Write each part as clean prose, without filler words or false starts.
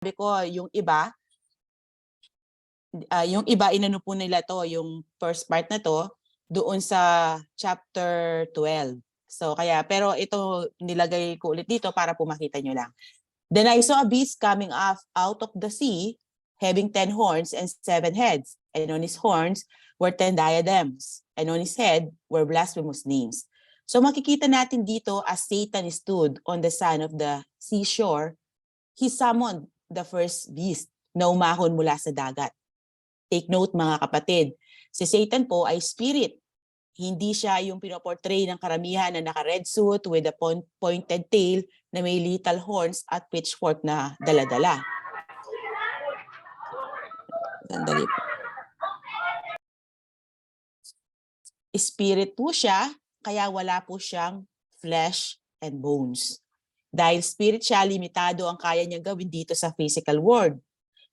ko, yung iba inano po nila to, yung first part na to, doon sa chapter 12. So kaya, pero ito nilagay ko ulit dito para po makita nyo lang. Then I saw a beast coming out of the sea, having 10 horns and 7 heads, and on his horns were 10 diadems, and on his head were blasphemous names. So makikita natin dito, as Satan stood on the sand of the seashore, he summoned the first beast na umahon mula sa dagat. Take note mga kapatid, si Satan po ay spirit. Hindi siya yung pinoportray ng karamihan na naka-red suit with a pointed tail na may lethal horns at pitchfork na dala-dala. Sandali po. Spirit po siya, kaya wala po siyang flesh and bones. Dahil spirit siya, limitado ang kaya niyang gawin dito sa physical world.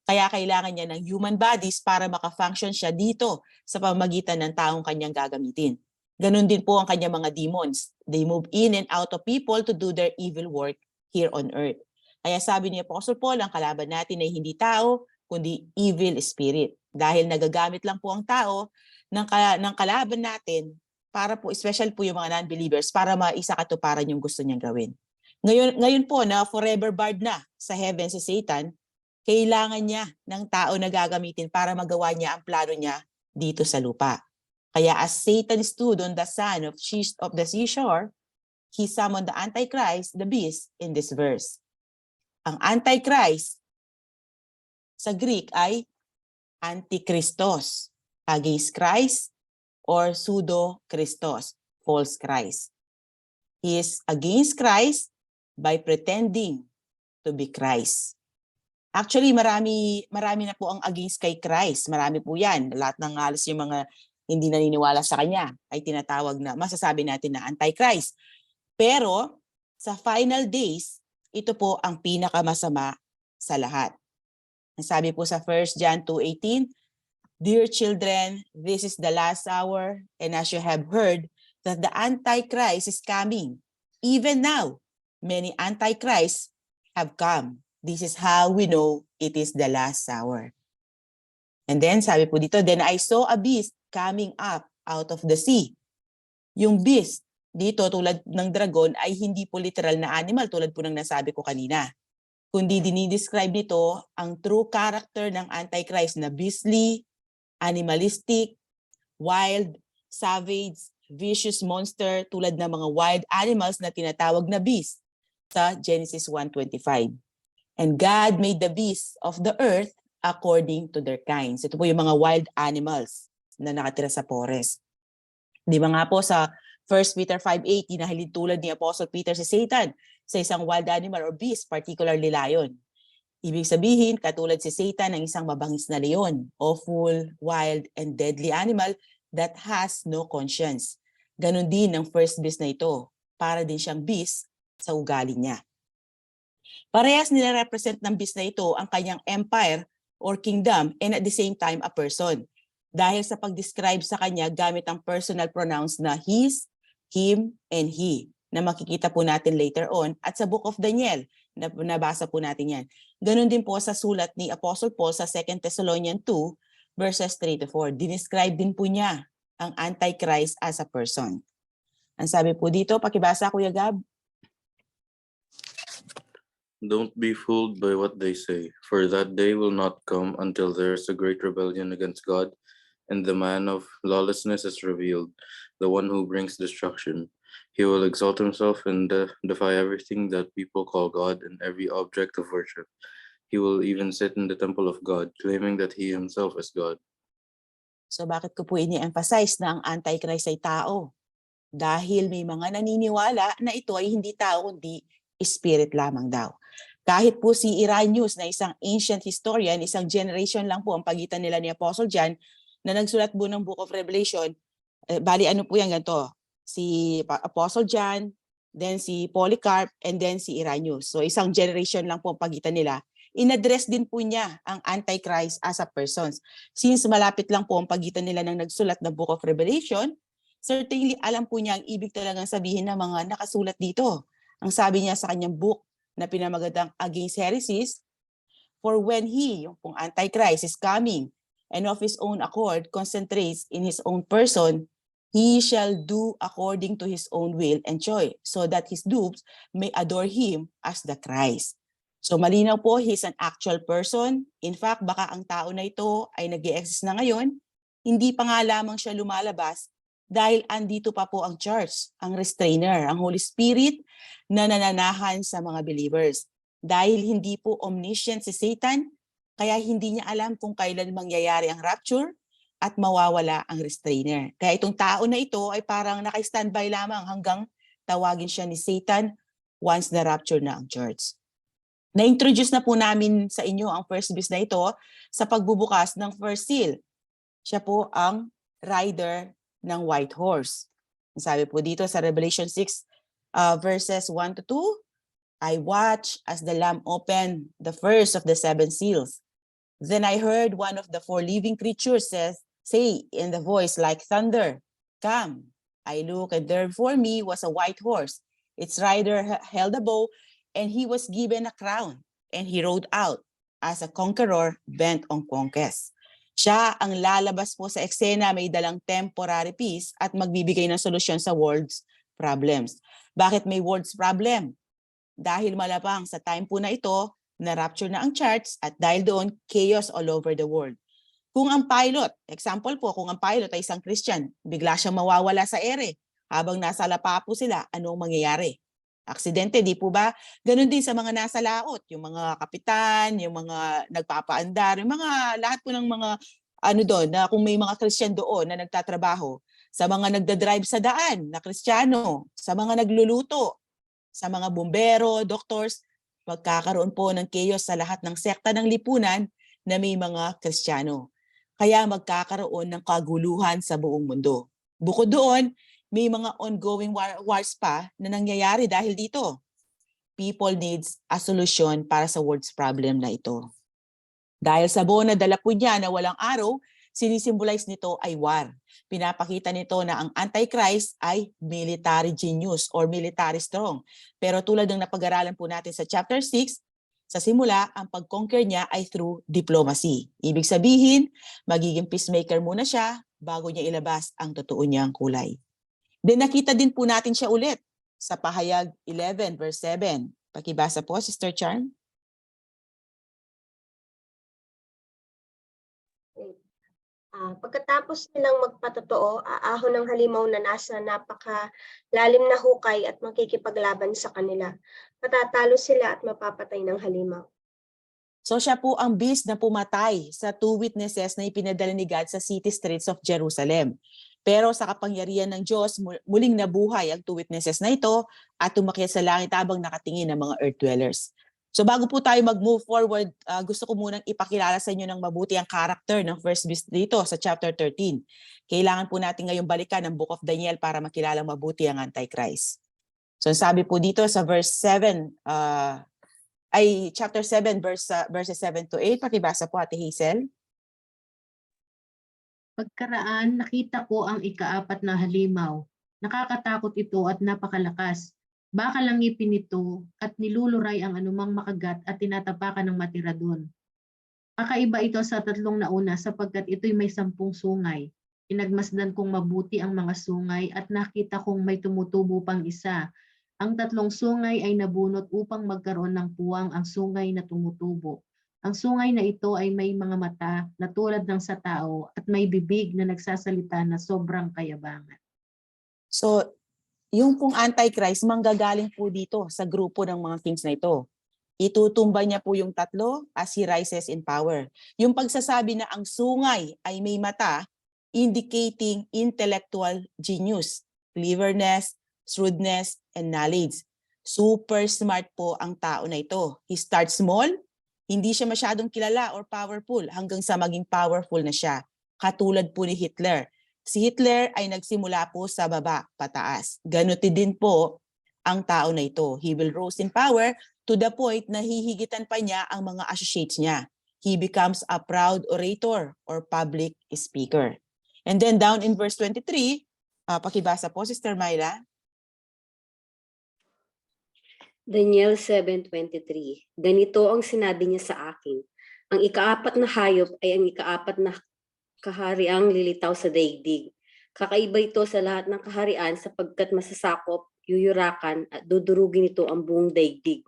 Kaya kailangan niya ng human bodies para maka-function siya dito sa pamamagitan ng taong kanyang gagamitin. Ganun din po ang kanyang mga demons. They move in and out of people to do their evil work here on earth. Kaya sabi ni Apostle Paul, ang kalaban natin ay hindi tao, kundi evil spirit. Dahil nagagamit lang po ang tao ng kalaban natin para po, especially po yung mga non-believers, para maisakatuparan yung gusto niyang gawin. Ngayon po na forever barred na sa heaven si Satan, kailangan niya ng tao na gagamitin para magawa niya ang plano niya dito sa lupa. Kaya as Satan stood on the sand of the seashore, he summoned the Antichrist, the beast, in this verse. Ang Antichrist sa Greek ay Antichristos, against Christ, or pseudo-Christos, false Christ. He is against Christ by pretending to be Christ. Actually, marami na po ang against kay Christ. Marami po yan. Lahat ng halos yung mga hindi naniniwala sa kanya ay tinatawag na, masasabi natin na Antichrist. Pero sa final days, ito po ang pinakamasama sa lahat. Sabi po sa 1 John 2:18, Dear children, this is the last hour, and as you have heard that the Antichrist is coming, even now, many Antichrists have come. This is how we know it is the last hour. And then sabi po dito, then I saw a beast coming up out of the sea. Yung beast dito tulad ng dragon ay hindi po literal na animal tulad po ng nasabi ko kanina. Kundi dinidescribe nito ang true character ng Antichrist na beastly, animalistic, wild, savage, vicious monster tulad ng mga wild animals na tinatawag na beast sa Genesis 1:25. And God made the beasts of the earth according to their kinds. Ito po yung mga wild animals na nakatira sa forest. Di ba nga po sa 1 Peter 5:8, hinahilid tulad ni Apostle Peter si Satan sa isang wild animal or beast, particularly lion. Ibig sabihin, katulad si Satan ng isang mabangis na leon, awful, wild, and deadly animal that has no conscience. Ganon din ang first beast na ito, para din siyang beast sa ugali niya. Parehas nila-represent ng beast na ito ang kanyang empire or kingdom and at the same time a person. Dahil sa pag-describe sa kanya gamit ang personal pronouns na his, him, and he na makikita po natin later on at sa Book of Daniel na nabasa po natin yan. Ganon din po sa sulat ni Apostle Paul sa 2 Thessalonians 2 verses 3-4. Dinescribe din po niya ang Antichrist as a person. Ang sabi po dito, pakibasa Kuya Gab. Don't be fooled by what they say, for that day will not come until there is a great rebellion against God, and the man of lawlessness is revealed, the one who brings destruction. He will exalt himself and defy everything that people call God and every object of worship. He will even sit in the temple of God, claiming that he himself is God. So bakit ko po ini-emphasize na ang Antichrist ay tao? Dahil may mga naniniwala na ito ay hindi tao kundi spirit lamang daw. Kahit po si Irenaeus na isang ancient historian, isang generation lang po ang pagitan nila ni Apostle John na nagsulat po ng Book of Revelation. Bali ano po yan ganito? Si Apostle John, then si Polycarp, and then si Irenaeus. So isang generation lang po ang pagitan nila. In-address din po niya ang Antichrist as a person. Since malapit lang po ang pagitan nila ng nagsulat ng Book of Revelation, certainly alam po niya ang ibig talagang sabihin ng mga nakasulat dito. Ang sabi niya sa kanyang book na pinamagatang Against Heresies, For when he, yung pong Antichrist, is coming and of his own accord concentrates in his own person, he shall do according to his own will and choice, so that his dupes may adore him as the Christ. So malinaw po, he's an actual person. In fact, baka ang tao na ito ay nag-i-exist na ngayon, hindi pa nga lamang siya lumalabas dahil andito pa po ang church, ang restrainer, ang Holy Spirit na nananahan sa mga believers. Dahil hindi po omniscient si Satan, kaya hindi niya alam kung kailan mangyayari ang rapture at mawawala ang restrainer. Kaya itong tao na ito ay parang naka-standby lamang hanggang tawagin siya ni Satan once na rapture na ang church. Na-introduce na po namin sa inyo ang first beast na ito sa pagbubukas ng first seal. Siya po ang rider ng white horse. Sabi po dito sa Revelation 6 verses 1 to 2, I watched as the Lamb opened the first of the 7 seals. Then I heard one of the 4 living creatures say in the voice like thunder, "Come." I looked, and there before me was a white horse. Its rider held a bow, and he was given a crown, and he rode out as a conqueror bent on conquest. Siya ang lalabas po sa eksena, may dalang temporary peace at magbibigay ng solusyon sa world's problems. Bakit may world's problem? Dahil malapang sa time po na ito, na-rapture na ang church at dahil doon, chaos all over the world. Kung ang pilot, example po, kung ang pilot ay isang Christian, bigla siyang mawawala sa ere. Habang nasa lapa po sila, anong mangyayari? Aksidente, di po ba? Ganon din sa mga nasa laot, yung mga kapitan, yung mga nagpapaandar, yung mga lahat po ng mga ano doon, na kung may mga Christian doon na nagtatrabaho, sa mga nagdadrive sa daan na Kristiyano, sa mga nagluluto, sa mga bumbero, doctors, magkakaroon po ng chaos sa lahat ng sekta ng lipunan na may mga Kristiyano. Kaya magkakaroon ng kaguluhan sa buong mundo. Bukod doon, may mga ongoing wars pa na nangyayari dahil dito. People needs a solution para sa world's problem na ito. Dahil sa buo na dala po niya na walang araw, sinisimbolize nito ay war. Pinapakita nito na ang Antichrist ay military genius or military strong. Pero tulad ng napag-aralan po natin sa chapter 6, sa simula, ang pag-conquer niya ay through diplomacy. Ibig sabihin, magiging peacemaker muna siya bago niya ilabas ang totoo niyang kulay. Then nakita din po natin siya ulit sa Pahayag 11 verse 7. Pakibasa po, Sister Charm. Pagkatapos nilang magpatotoo, aahon ng halimaw na nasa napakalalim na hukay at makikipaglaban sa kanila. Patatalo sila at mapapatay ng halimaw. So siya po ang beast na pumatay sa 2 witnesses na ipinadala ni God sa city streets of Jerusalem. Pero sa kapangyarihan ng Diyos, muling nabuhay ang 2 witnesses na ito at tumakyat sa langit habang nakatingin ng mga earth dwellers. So bago po tayo mag-move forward, gusto ko munang ipakilala sa inyo ng mabuti ang character ng first beast dito sa chapter 13. Kailangan po natin ngayong balikan ang Book of Daniel para makilala mabuti ang Antichrist. So sabi po dito sa verse 7, chapter 7 verses 7 to 8, pakibasa po Ate Hazel. Pagkaraan, nakita ko ang ika-4 na halimaw. Nakakatakot ito at napakalakas. Bakal ang ngipin nito at niluluray ang anumang makagat at tinatapakan ng matira doon. Kakaiba ito sa 3 nauna sapagkat ito'y may 10 sungay. Pinagmasdan kong mabuti ang mga sungay at nakita kong may tumutubo pang isa. Ang 3 sungay ay nabunot upang magkaroon ng puwang ang sungay na tumutubo. Ang sungay na ito ay may mga mata na tulad ng sa tao at may bibig na nagsasalita na sobrang kayabangan. So, yung pong Antichrist, manggagaling po dito sa grupo ng mga kings na ito. Itutumba niya po yung 3 as he rises in power. Yung pagsasabi na ang sungay ay may mata, indicating intellectual genius, cleverness, shrewdness, and knowledge. Super smart po ang tao na ito. He starts small, hindi siya masyadong kilala or powerful hanggang sa maging powerful na siya. Katulad po ni Hitler. Si Hitler ay nagsimula po sa baba, pataas. Ganuti din po ang tao na ito. He will rise in power to the point na hihigitan pa niya ang mga associates niya. He becomes a proud orator or public speaker. And then down in verse 23, pakibasa po, Sister Myla. Daniel 7:23. Ganito ang sinabi niya sa akin, Ang ikaapat na hayop ay ang ikaapat na kahariang lilitaw sa daigdig. Kakaiba ito sa lahat ng kaharian sapagkat masasakop, yuyurakan at dudurugin ito ang buong daigdig.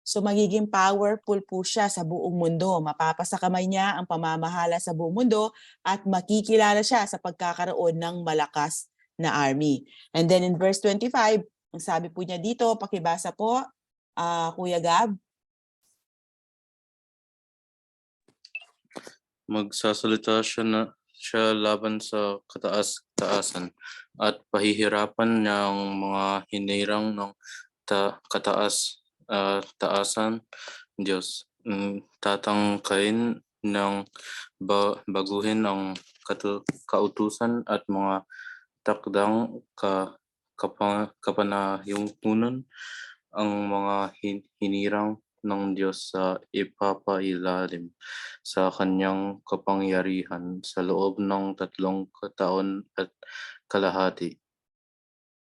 So magiging powerful po siya sa buong mundo. Mapapasa kamay niya ang pamamahala sa buong mundo at makikilala siya sa pagkakaroon ng malakas na army. And then in verse 25, ang sabi po niya dito, pakibasa po, Kuya Gab. Magsasalita siya laban sa kataas-taasan at pahihirapan niya ang mga hinirang ng taasan Diyos. Tatangkain ng baguhin ang kautusan at mga takdang kapanahunan ang mga hinirang ng Diyos sa ipapailalim sa kanyang kapangyarihan sa loob ng 3 taon at kalahati.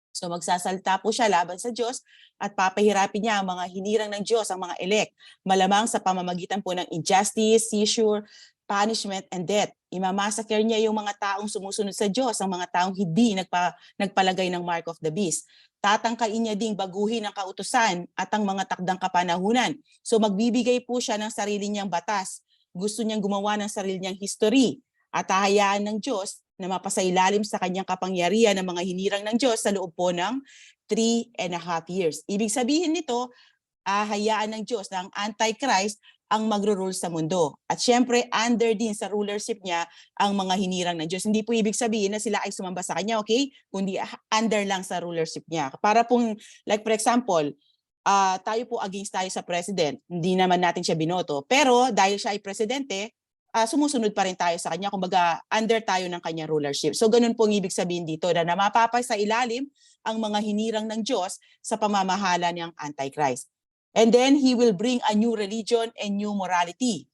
So magsasalita po siya laban sa Diyos at papahirapin niya ang mga hinirang ng Diyos, ang mga elect, malamang sa pamamagitan po ng injustice, seizure, punishment, and death. Imamassacre niya yung mga taong sumusunod sa Diyos, ang mga taong hindi nagpalagay ng mark of the beast. Tatangkain niya ding baguhin ang kautusan at ang mga takdang kapanahunan. So magbibigay po siya ng sarili niyang batas. Gusto niyang gumawa ng sarili niyang history at hahayaan ng Diyos na mapasailalim sa kanyang kapangyarihan ng mga hinirang ng Diyos sa loob po ng 3.5 years. Ibig sabihin nito, hayaan ng Diyos na ang Antichrist ang magro-rule sa mundo. At syempre, under din sa rulership niya ang mga hinirang ng Diyos. Hindi po ibig sabihin na sila ay sumamba sa kanya, okay? Kundi under lang sa rulership niya. Para pong, like for example, tayo po against tayo sa president. Hindi naman natin siya binoto. Pero dahil siya ay presidente, sumusunod pa rin tayo sa kanya. Kumbaga, under tayo ng kanyang rulership. So ganun po ang ibig sabihin dito na mapapay sa ilalim ang mga hinirang ng Diyos sa pamamahala ng Antichrist. And then he will bring a new religion and new morality.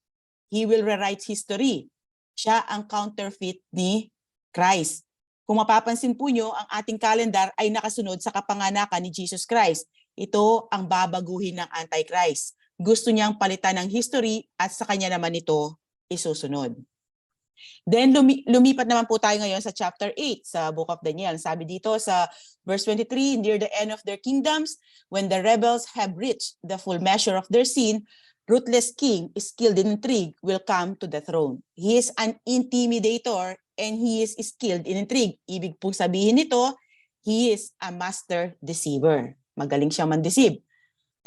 He will rewrite history. Siya ang counterfeit ni Christ. Kung mapapansin po nyo, ang ating calendar ay nakasunod sa kapanganakan ni Jesus Christ. Ito ang babaguhin ng Antichrist. Gusto niyang palitan ng history at sa kanya naman ito isusunod. Then lumipat naman po tayo ngayon sa chapter 8 sa Book of Daniel. Sabi dito sa verse 23, near the end of their kingdoms, when the rebels have reached the full measure of their sin, ruthless king skilled in intrigue will come to the throne. He is an intimidator and he is skilled in intrigue. Ibig pong sabihin nito, he is a master deceiver. Magaling siyang mandeceive.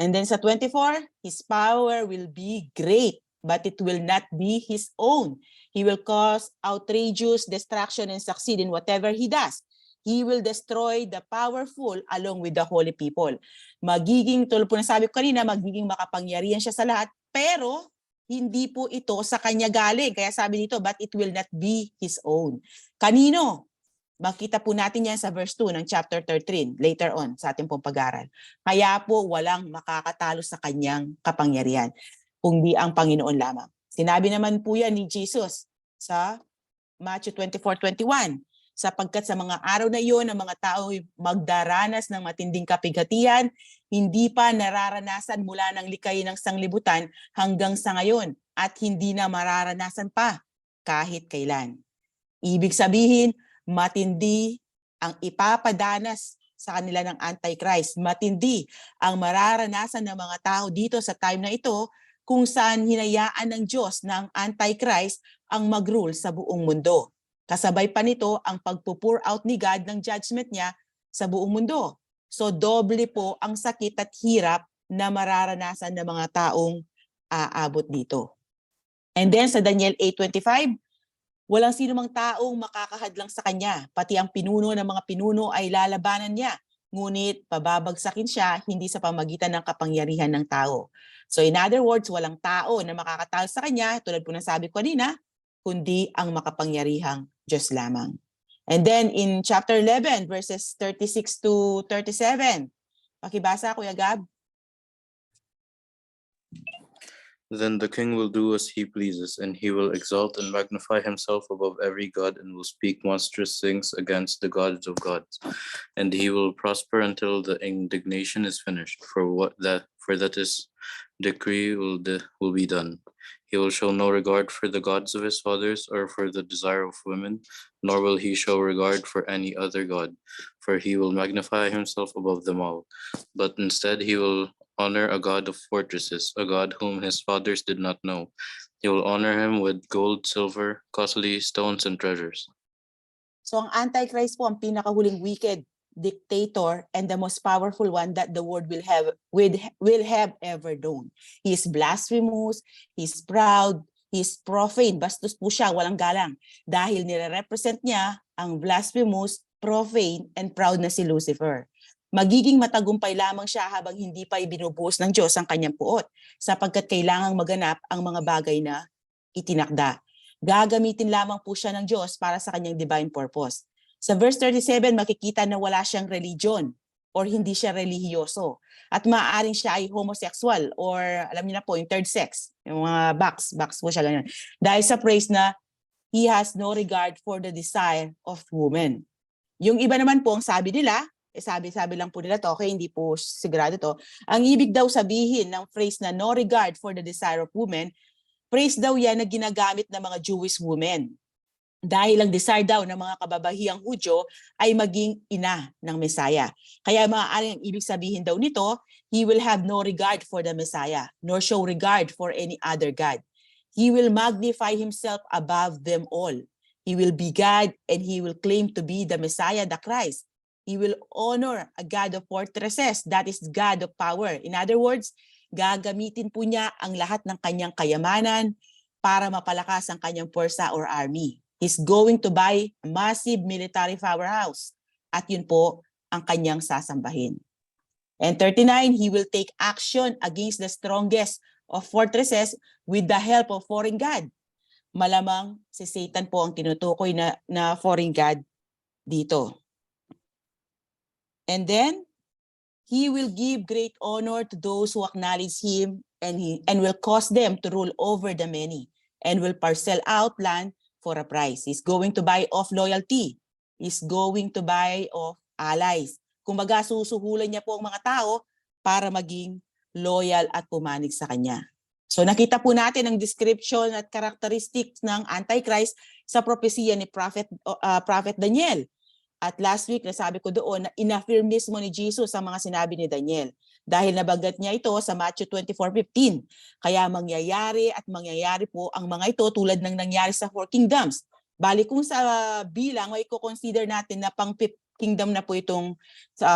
And then sa 24, his power will be great, but it will not be his own. He will cause outrageous destruction and succeed in whatever he does. He will destroy the powerful along with the holy people. Magiging, tulad po na sabi ko kanina, magiging makapangyarihan siya sa lahat, pero hindi po ito sa kanya galing. Kaya sabi dito, but it will not be his own. Kanino? Makita po natin yan sa verse 2 ng chapter 13, later on sa ating pong pag-aaral. Kaya po walang makakatalo sa kanyang kapangyarihan, kundi ang Panginoon lamang. Sinabi naman po yan ni Jesus sa Matthew 24:21, sapagkat sa mga araw na iyon, ang mga tao magdaranas ng matinding kapighatian, hindi pa nararanasan mula ng likay ng sanglibutan hanggang sa ngayon, at hindi na mararanasan pa kahit kailan. Ibig sabihin, matindi ang ipapadanas sa kanila ng Antichrist. Matindi ang mararanasan ng mga tao dito sa time na ito, kung saan hinayaan ng Diyos ng Antichrist ang mag-rule sa buong mundo. Kasabay pa nito ang pagpo-pour out ni God ng judgment niya sa buong mundo. So doble po ang sakit at hirap na mararanasan ng mga taong aabot dito. And then sa Daniel 8:25, walang sino mang taong makakahadlang sa kanya, pati ang pinuno ng mga pinuno ay lalabanan niya. Ngunit pababagsakin siya hindi sa pamagitan ng kapangyarihan ng tao. So in other words, walang tao na makakatalo sa kanya, tulad po ng sabi ko kanina, kundi ang makapangyarihang Diyos lamang. And then in chapter 11, verses 36 to 37, pakibasa, Kuya Gab. Then the king will do as he pleases, and he will exalt and magnify himself above every god, and will speak monstrous things against the gods of gods. And he will prosper until the indignation is finished. For that is decree will be done. He will show no regard for the gods of his fathers or for the desire of women, nor will he show regard for any other god, for he will magnify himself above them all. But instead he will honor a god of fortresses, a god whom his fathers did not know. He will honor him with gold, silver, costly stones, and treasures. So ang Antichrist po ang pinakahuling wicked dictator and the most powerful one that the world will have ever known. He is blasphemous, he is proud, he is profane. Bastos po siya, walang galang. Dahil nire-represent niya ang blasphemous, profane, and proud na si Lucifer. Magiging matagumpay lamang siya habang hindi pa ibinubuhos ng Diyos ang kanyang puot, sapagkat kailangang maganap ang mga bagay na itinakda. Gagamitin lamang po siya ng Diyos para sa kanyang divine purpose. Sa verse 37, makikita na wala siyang religion or hindi siya relihiyoso. At maaaring siya ay homosexual or alam niyo na po, yung third sex. Yung mga box po siya ganyan. Dahil sa praise na he has no regard for the desire of woman. Yung iba naman po, ang sabi nila, sabi lang po nila to, okay, hindi po sigurado to. Ang ibig daw sabihin ng phrase na no regard for the desire of woman, praise daw yan na ginagamit ng mga Jewish women. Dahil ang desire daw ng mga kababahihang Hudyo ay maging ina ng Messiah. Kaya maaaring ang ibig sabihin daw nito, he will have no regard for the Messiah, nor show regard for any other God. He will magnify himself above them all. He will be God and he will claim to be the Messiah, the Christ. He will honor a God of fortresses, that is God of power. In other words, gagamitin po niya ang lahat ng kanyang kayamanan para mapalakas ang kanyang puwersa or army. He's going to buy a massive military powerhouse. At yun po ang kanyang sasambahin. And 39, he will take action against the strongest of fortresses with the help of foreign god. Malamang si Satan po ang tinutukoy na foreign god dito. And then, he will give great honor to those who acknowledge him and will cause them to rule over the many and will parcel out land for a price. He's going to buy off loyalty. He's going to buy off allies. Kumbaga, susuhulan niya po ang mga tao para maging loyal at pumanig sa kanya. So nakita po natin ang description at characteristics ng Antichrist sa propesiya ni Prophet Daniel. At last week, nasabi ko doon na inaffirm mismo ni Jesus ang mga sinabi ni Daniel. Dahil nabanggit niya ito sa Matthew 24:15. Kaya mangyayari po ang mga ito tulad ng nangyari sa four kingdoms. Bali kung sa bilang, may consider natin na pang fifth kingdom na po itong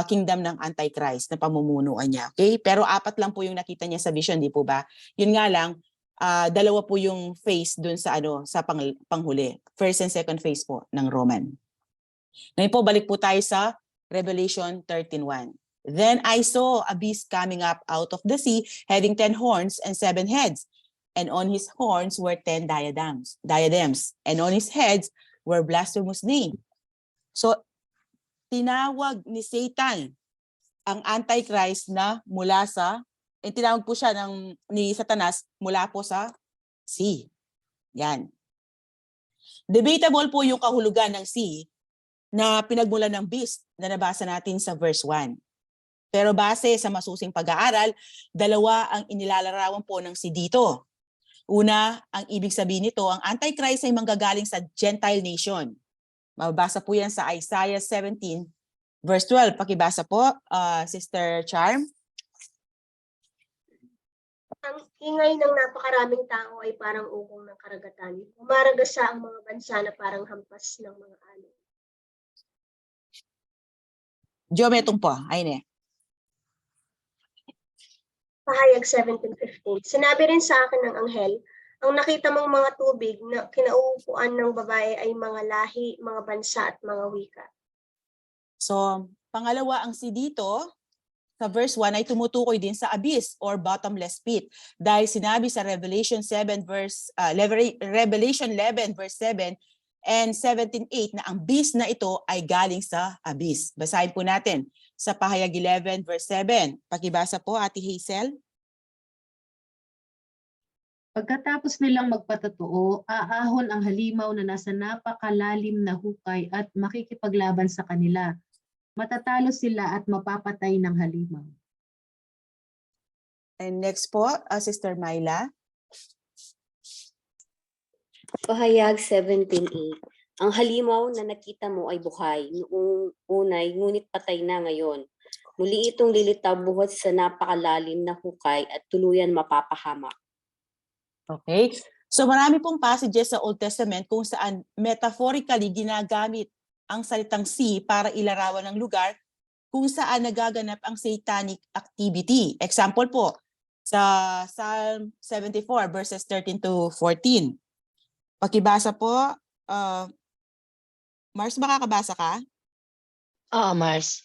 kingdom ng Antichrist na pamumunuan niya. Okay? Pero 4 lang po yung nakita niya sa vision, di po ba? Yun nga lang, 2 po yung phase dun sa sa panghuli. First and second phase po ng Roman. Ngayon po, balik po tayo sa Revelation 13:1. Then I saw a beast coming up out of the sea, having 10 horns and 7 heads. And on his horns were 10 diadems. And on his heads were blasphemous names. So, tinawag ni Satan ang Antichrist na mula sa, tinawag po siya ni Satanas mula po sa sea. Yan. Debatable po yung kahulugan ng sea na pinagmulan ng beast na nabasa natin sa verse 1. Pero base sa masusing pag-aaral, 2 ang inilalarawan po ng sea dito. Una, ang ibig sabihin nito, ang Antichrist ay manggagaling sa Gentile nation. Mababasa po yan sa Isaiah 17, verse 12. Pakibasa po, Sister Charm. Ang ingay ng napakaraming tao ay parang ugong ng karagatan. Umaragasa ang mga bansa na parang hampas ng mga alon. Jometong po, ayun eh. Pahayag 17:15. Sinabi rin sa akin ng anghel, ang nakita mong mga tubig na kinauupuan ng babae ay mga lahi, mga bansa at mga wika. So, pangalawa ang si dito, sa verse 1 ay tumutukoy din sa abyss or bottomless pit. Dahil sinabi sa Revelation 11 verse 7 and 17:8 na ang beast na ito ay galing sa abyss. Basahin po natin sa Pahayag 11 verse 7. Pakibasa po, Ate Hazel. Pagkatapos nilang magpatotoo, aahon ang halimaw na nasa napakalalim na hukay at makikipaglaban sa kanila. Matatalo sila at mapapatay ng halimaw. And next po, Sister Myla. Pahayag 17a. Ang halimaw na nakita mo ay buhay, noong unay, ngunit patay na ngayon. Muli itong lilitaw buhat sa napakalalim na hukay at tuluyan mapapahamak. Okay? So marami pong passages sa Old Testament kung saan metaphorically ginagamit ang salitang sea para ilarawan ng lugar kung saan nagaganap ang satanic activity. Example po, sa Psalm 74 verses 13 to 14. Pakibasa po, Mars, makakabasa ka? Mars.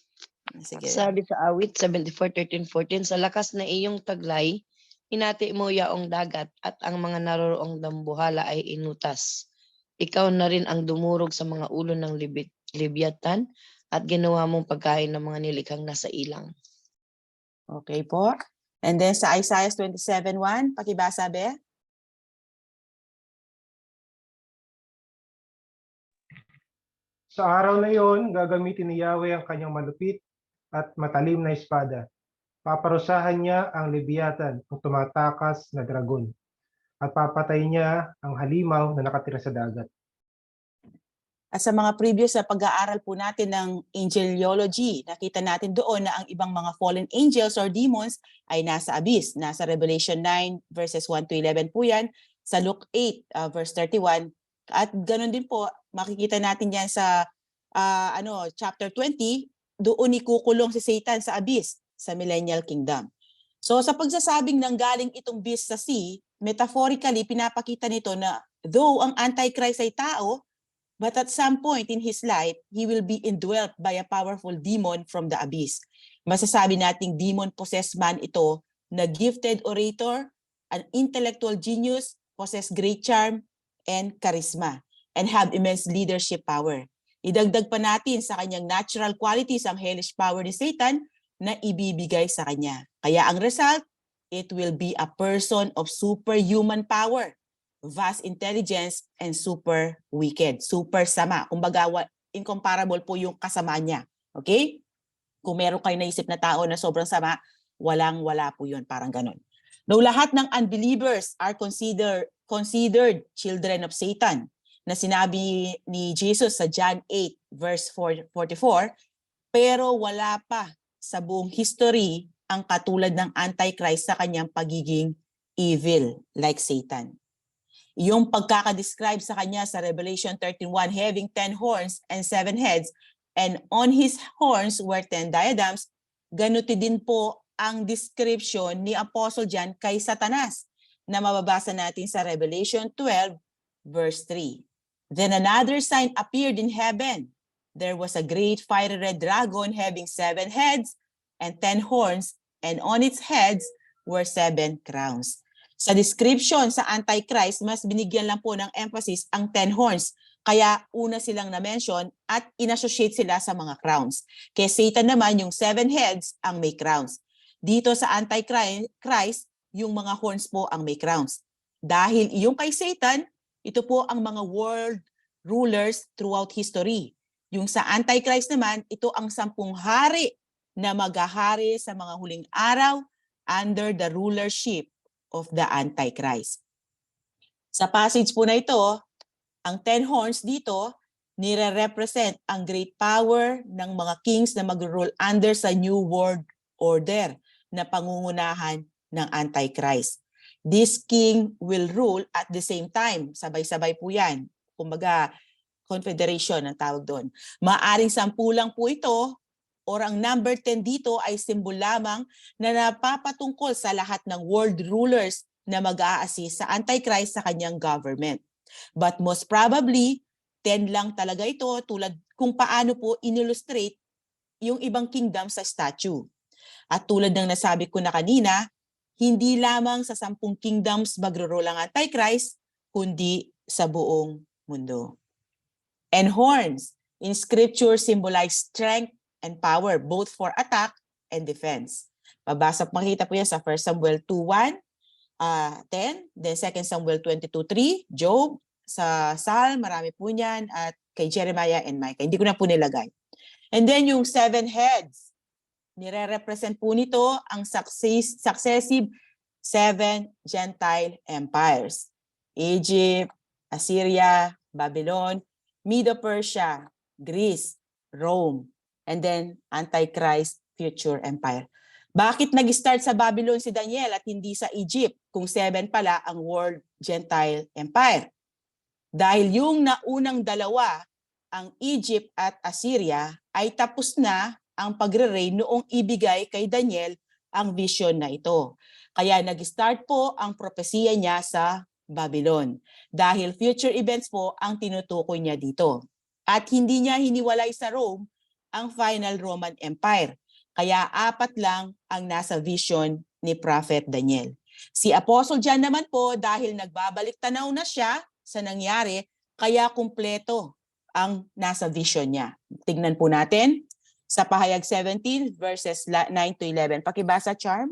Sige. Sabi sa awit 74:13-14, sa lakas na iyong taglay, hinati mo yaong dagat at ang mga naroroong dambuhala ay inutas. Ikaw na rin ang dumurog sa mga ulo ng Leviathan at ginawa mong pagkain ng mga nilikhang nasa ilang. Okay po. And then sa Isaiah 27:1, pakibasa, Be. Sa araw na iyon, gagamitin ni Yahweh ang kanyang malupit at matalim na espada. Paparusahan niya ang Leviathan, ang tumatakas na dragon, at papatay niya ang halimaw na nakatira sa dagat. At sa mga previous na pag-aaral po natin ng angeliology, nakita natin doon na ang ibang mga fallen angels or demons ay nasa abyss. Nasa Revelation 9 verses 1 to 11 po yan, sa Luke 8 verse 31. At ganoon din po, makikita natin yan sa chapter 20, doon ikukulong si Satan sa abyss, sa millennial kingdom. So sa pagsasabing nanggaling itong beast sa sea, metaphorically pinapakita nito na though ang Antichrist ay tao, but at some point in his life, he will be indwelt by a powerful demon from the abyss. Masasabi nating demon-possessed man ito na gifted orator, an intellectual genius, possess great charm and charisma, and have immense leadership power. Idagdag pa natin sa kanyang natural qualities ang hellish power ni Satan na ibibigay sa kanya. Kaya ang result, it will be a person of superhuman power, vast intelligence, and super wicked, super sama. Kumbaga, incomparable po yung kasama niya. Okay? Kung meron kayo naisip na tao na sobrang sama, walang-wala po yun, parang ganun. No, lahat ng unbelievers are considered children of Satan, na sinabi ni Jesus sa John 8 verse 44, pero wala pa sa buong history ang katulad ng Antichrist sa kanyang pagiging evil like Satan. Yung pagkakadescribe sa kanya sa Revelation 13:1, having 10 horns and 7 heads, and on his horns were 10 diadems, ganuti din po ang description ni Apostle John kay Satanas na mababasa natin sa Revelation 12 verse 3. Then another sign appeared in heaven. There was a great fiery red dragon having 7 heads and 10 horns, and on its heads were 7 crowns. Sa description sa Antichrist, mas binigyan lang po ng emphasis ang 10 horns. Kaya una silang na-mention at inassociate sila sa mga crowns. Kaya Satan naman, yung 7 heads ang may crowns. Dito sa Antichrist, yung mga horns po ang may crowns. Dahil yung kay Satan, ito po ang mga world rulers throughout history. Yung sa Antichrist naman, ito ang 10 hari na maghahari sa mga huling araw under the rulership of the Antichrist. Sa passage po na ito, ang 10 horns dito, nire-represent ang great power ng mga kings na mag-rule under sa New World Order na pangungunahan ng Antichrist. This king will rule at the same time. Sabay-sabay po yan. Kumbaga, confederation ang tawag doon. Maaring 10 lang po ito, or ang number 10 dito ay simbol lamang na napapatungkol sa lahat ng world rulers na mag-a-assist sa Antichrist sa kanyang government. But most probably, 10 lang talaga ito, tulad kung paano po in-illustrate yung ibang kingdom sa statue. At tulad ng nasabi ko na kanina, hindi lamang sa 10 kingdoms magro-rule ang Antichrist, kundi sa buong mundo. And horns in scripture symbolize strength and power, both for attack and defense. Makita po yan sa 1 Samuel 2:1, 10, then 2 Samuel 22:3, Job, sa Psalm, marami po niyan, at kay Jeremiah and Micah. Hindi ko na po nilagay. And then yung 7 heads. nire-represent po nito ang successive 7 Gentile empires. Egypt, Assyria, Babylon, Medo-Persia, Greece, Rome, and then Antichrist, future empire. Bakit nag-start sa Babylon si Daniel at hindi sa Egypt kung 7 pala ang World Gentile Empire? Dahil yung naunang dalawa, ang Egypt at Assyria, ay tapos na ang pagre-reign noong ibigay kay Daniel ang vision na ito. Kaya nag-start po ang propesiya niya sa Babylon. Dahil future events po ang tinutukoy niya dito. At hindi niya hiniwalay sa Rome ang final Roman Empire. Kaya 4 lang ang nasa vision ni Prophet Daniel. Si Apostle John naman po dahil nagbabalik tanaw na siya sa nangyari, kaya kumpleto ang nasa vision niya. Tingnan po natin sa pahayag 17 verses 9 to 11. Pakibasa, Charm.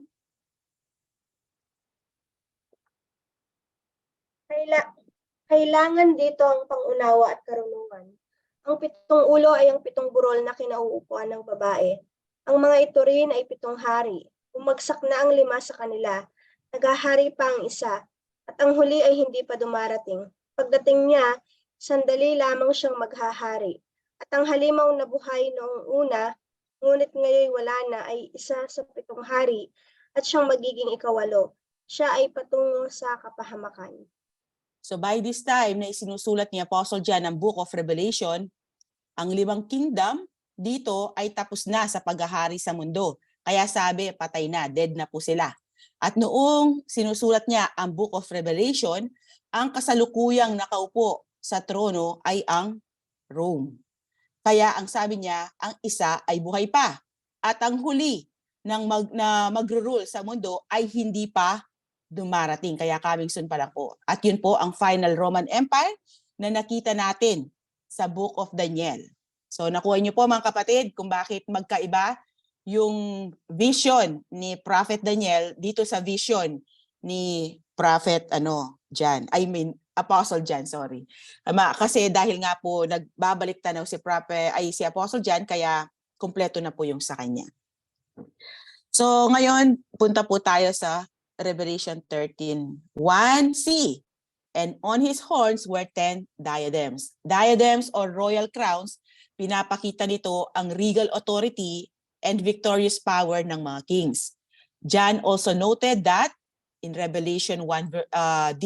Kailangan dito ang pangunawa at karunungan. Ang 7 ulo ay ang 7 burol na kinauupuan ng babae. Ang mga ito rin ay 7 hari. Bumagsak na ang 5 sa kanila. Naghahari pa ang isa. At ang huli ay hindi pa dumarating. Pagdating niya, sandali lamang siyang maghahari. At ang halimaw na buhay noong una, ngunit ngayon wala na, ay isa sa 7 hari at siyang magiging ikawalo. Siya ay patungo sa kapahamakan. So by this time na isinusulat ni Apostle John ang Book of Revelation, ang 5 kingdom dito ay tapos na sa paghahari sa mundo. Kaya sabi, patay na, dead na po sila. At noong sinusulat niya ang Book of Revelation, ang kasalukuyang nakaupo sa trono ay ang Rome. Kaya ang sabi niya, ang isa ay buhay pa. At ang huli na magro-rule sa mundo ay hindi pa dumarating. Kaya coming soon pa lang po. At yun po ang final Roman Empire na nakita natin sa Book of Daniel. So nakuha niyo po mga kapatid kung bakit magkaiba yung vision ni Prophet Daniel dito sa vision ni Prophet John. Apostle John, sorry. Kasi dahil nga po nagbabalik tanaw si Apostle John, kaya kumpleto na po yung sa kanya. So ngayon, punta po tayo sa Revelation 13:1c. And on his horns were 10 diadems. Diadems or royal crowns, pinapakita nito ang regal authority and victorious power ng mga kings. John also noted that in Revelation 1d,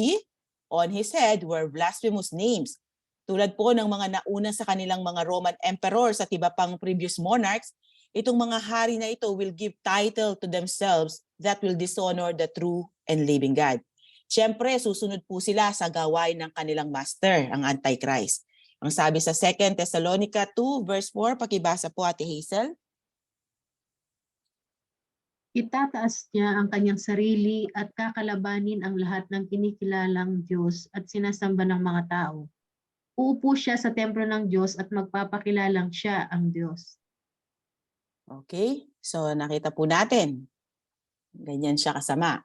on his head were blasphemous names. Tulad po ng mga nauna sa kanilang mga Roman emperors at iba pang previous monarchs, itong mga hari na ito will give title to themselves that will dishonor the true and living God. Siyempre, susunod po sila sa gawain ng kanilang master, ang Antichrist. Ang sabi sa 2 Thessalonica 2 verse 4, pakibasa po Ate Hazel. Itataas niya ang kanyang sarili at kakalabanin ang lahat ng kinikilalang Diyos at sinasamba ng mga tao. Uupo siya sa templo ng Diyos at magpapakilalang siya ang Diyos. Okay, so nakita po natin. Ganyan siya kasama.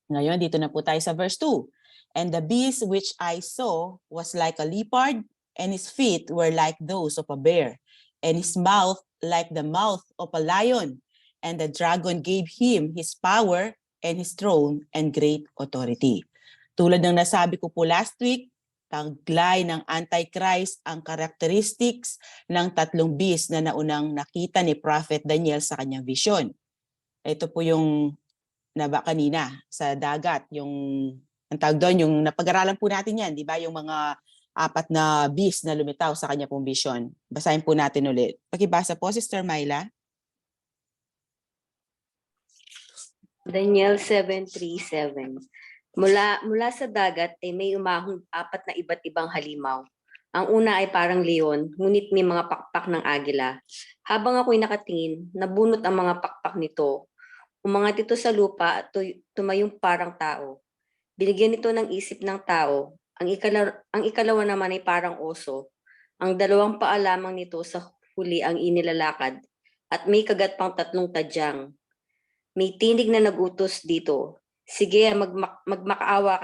Ngayon, dito na po tayo sa verse 2. And the beast which I saw was like a leopard, and his feet were like those of a bear, and his mouth like the mouth of a lion. And the dragon gave him his power and his throne and great authority. Tulad ng nasabi ko po last week, taglay ng Antichrist ang characteristics ng 3 beast na naunang nakita ni Prophet Daniel sa kanyang vision. Ito po yung naba kanina sa dagat, yung ang tawag doon, yung napag-aralan po natin yan, di ba? Yung mga 4 na beast na lumitaw sa kanya pong vision. Basahin po natin ulit. Pakibasa po, Sister Myla. Daniel 7:3-7. Mula sa dagat ay may umahong 4 na iba't ibang halimaw. Ang una ay parang leon, ngunit may mga pakpak ng agila. Habang ako'y nakatingin, nabunot ang mga pakpak nito. Umangat ito sa lupa at tumayong parang tao. Binigyan ito ng isip ng tao. Ang ikalawa naman ay parang oso. Ang 2 paa lamang nito sa huli ang inilalakad at may kagat pang 3 tadyang. May tinig na nagutos dito. Sige, magpakasawa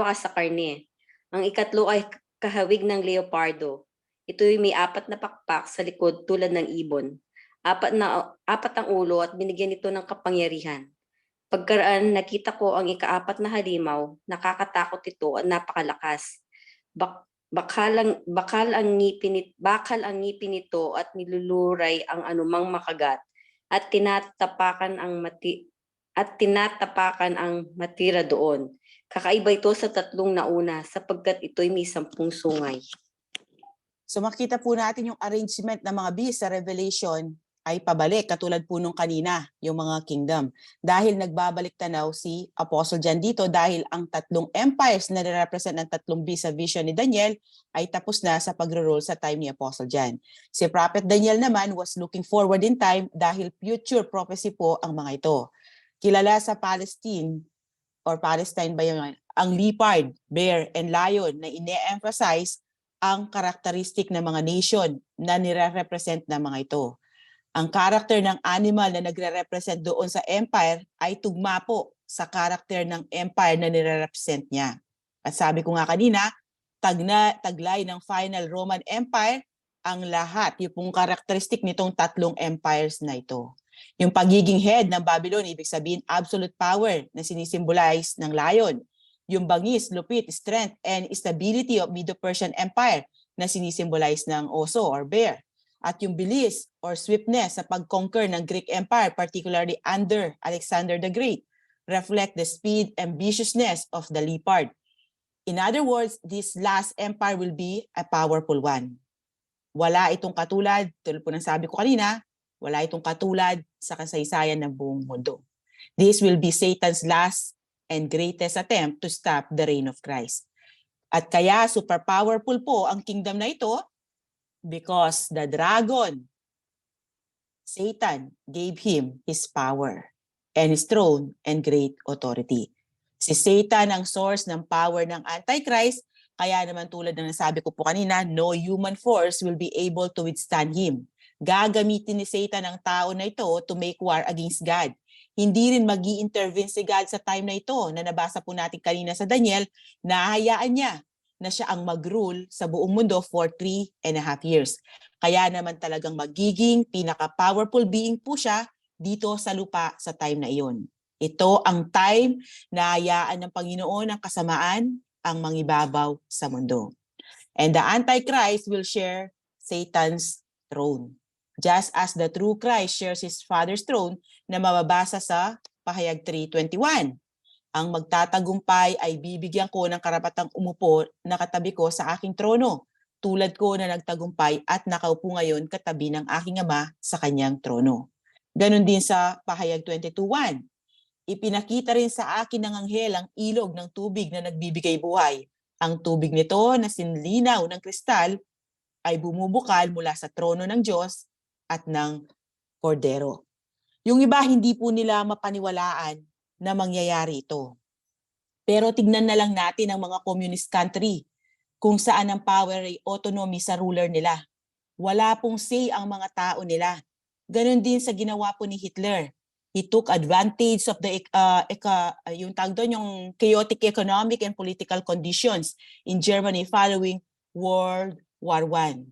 ka sa karne. Ang ikatlo ay kahawig ng leopardo. Ito'y may 4 na pakpak sa likod tulad ng ibon. Apat ang ulo at binigyan ito ng kapangyarihan. Pagkaraan, nakita ko ang ikaapat na halimaw, nakakatakot ito at napakalakas. Bakal ang ngipin nito at niluluray ang anumang makagat at tinatapakan ang matira doon. Kakaiba ito sa tatlong nauna sapagkat ito'y may 10 sungay. So makita po natin yung arrangement ng mga beasts sa Revelation ay pabalik, katulad po nung kanina, yung mga kingdom. Dahil nagbabalik tanaw si Apostle John dito dahil ang tatlong empires na nirepresent ng tatlong beasts sa vision ni Daniel ay tapos na sa pagro-rule sa time ni Apostle John. Si Prophet Daniel naman was looking forward in time dahil future prophecy po ang mga ito. Kilala sa Palestine ba yun? Ang leopard, bear, and lion na ine-emphasize ang karakteristik ng mga nation na nire-represent ng mga ito. Ang karakter ng animal na nagre-represent doon sa empire ay tugma po sa karakter ng empire na nire-represent niya. At sabi ko nga kanina, taglay ng final Roman Empire ang lahat, yung pong karakteristik nitong tatlong empires na ito. Yung pagiging head ng Babylon, ibig sabihin absolute power na sinisimbolize ng lion. Yung bangis, lupit, strength, and stability of Medo-Persian Empire na sinisimbolize ng oso or bear. At yung bilis or swiftness sa pag-conquer ng Greek Empire, particularly under Alexander the Great, reflect the speed and viciousness of the leopard. In other words, this last empire will be a powerful one. Wala itong katulad, tulad po ng sabi ko kanina, wala itong katulad sa kasaysayan ng buong mundo. This will be Satan's last and greatest attempt to stop the reign of Christ. At kaya super powerful po ang kingdom na ito because the dragon, Satan, gave him his power and his throne and great authority. Si Satan ang source ng power ng Antichrist, kaya naman tulad ng nasabi ko po kanina, no human force will be able to withstand him. Gagamitin ni Satan ang tao na ito to make war against God. Hindi rin magi-intervene si God sa time na ito na nabasa po natin kanina sa Daniel, na hayaan niya na siya ang mag-rule sa buong mundo for 3.5 years. Kaya naman talagang magiging pinaka-powerful being po siya dito sa lupa sa time na iyon. Ito ang time na hayaan ng Panginoon ang kasamaan ang mangibabaw sa mundo. And the Antichrist will share Satan's throne, just as the true Christ shares his Father's throne na mababasa sa Pahayag 3:21. Ang magtatagumpay ay bibigyan ko ng karapatang umupo na katabi ko sa aking trono, tulad ko na nagtagumpay at nakaupo ngayon katabi ng aking Ama sa kanyang trono. Ganon din sa Pahayag 22:1. Ipinakita rin sa akin ng anghel ang ilog ng tubig na nagbibigay buhay. Ang tubig nito na sinlinaw ng kristal ay bumubukal mula sa trono ng Diyos at ng Kordero. Yung iba hindi po nila mapaniwalaan na mangyayari ito. Pero tignan na lang natin ang mga communist country kung saan ang power ay autonomy sa ruler nila. Wala pong say ang mga tao nila. Ganon din sa ginawa po ni Hitler. He took advantage of the yung chaotic economic and political conditions in Germany following World War I.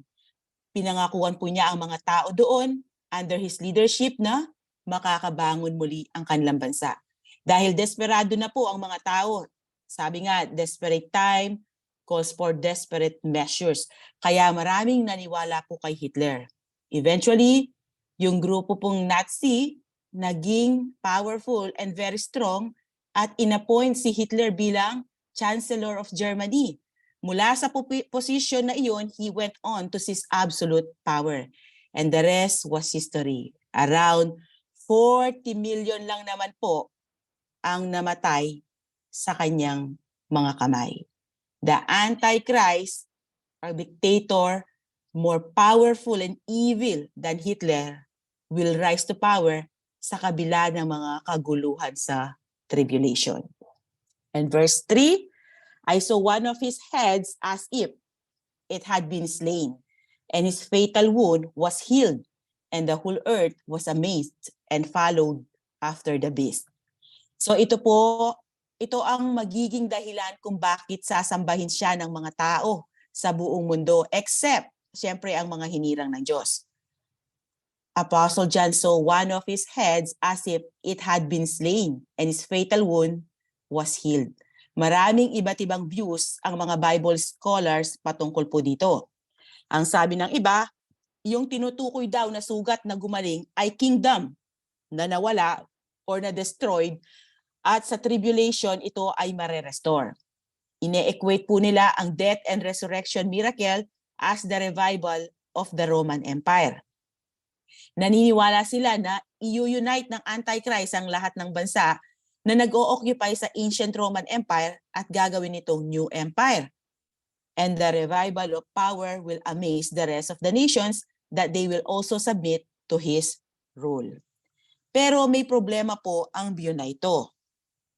Pinangakuan po niya ang mga tao doon under his leadership na makakabangon muli ang kanilang bansa. Dahil desperado na po ang mga tao. Sabi nga, desperate time calls for desperate measures. Kaya maraming naniwala po kay Hitler. Eventually, yung grupo pong Nazi naging powerful and very strong at inappoint si Hitler bilang Chancellor of Germany. Mula sa position na iyon, he went on to seize absolute power. And the rest was history. Around 40 million lang naman po ang namatay sa kanyang mga kamay. The Antichrist, or dictator, more powerful and evil than Hitler, will rise to power sa kabila ng mga kaguluhan sa tribulation. And verse 3, I saw one of his heads as if it had been slain, and his fatal wound was healed, and the whole earth was amazed and followed after the beast. So ito ang magiging dahilan kung bakit sasambahin siya ng mga tao sa buong mundo, except, siyempre, ang mga hinirang ng Diyos. Apostle John saw one of his heads as if it had been slain and his fatal wound was healed. Maraming iba't ibang views ang mga Bible scholars patungkol po dito. Ang sabi ng iba, yung tinutukoy daw na sugat na gumaling ay kingdom na nawala or na destroyed at sa tribulation ito ay mare-restore. Ine-equate po nila ang death and resurrection miracle as the revival of the Roman Empire. Naniniwala sila na i-unite ng Antichrist ang lahat ng bansa na nag-o-occupy sa ancient Roman Empire at gagawin itong new empire. And the revival of power will amaze the rest of the nations that they will also submit to his rule. Pero may problema po ang view na ito.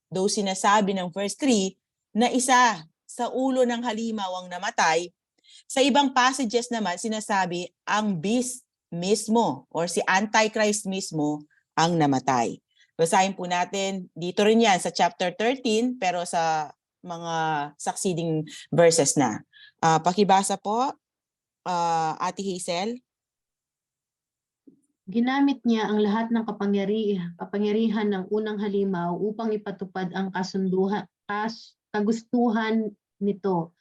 Though sinasabi ng verse 3 na isa sa ulo ng halimaw ang namatay, sa ibang passages naman sinasabi ang beast mismo or si Antichrist mismo ang namatay. Basahin po natin dito rin yan sa chapter 13 pero sa mga succeeding verses na. Pakibasa po, Ate Hazel. Ginamit niya ang lahat ng kapangyarihan ng unang halimaw upang ipatupad ang kagustuhan nito.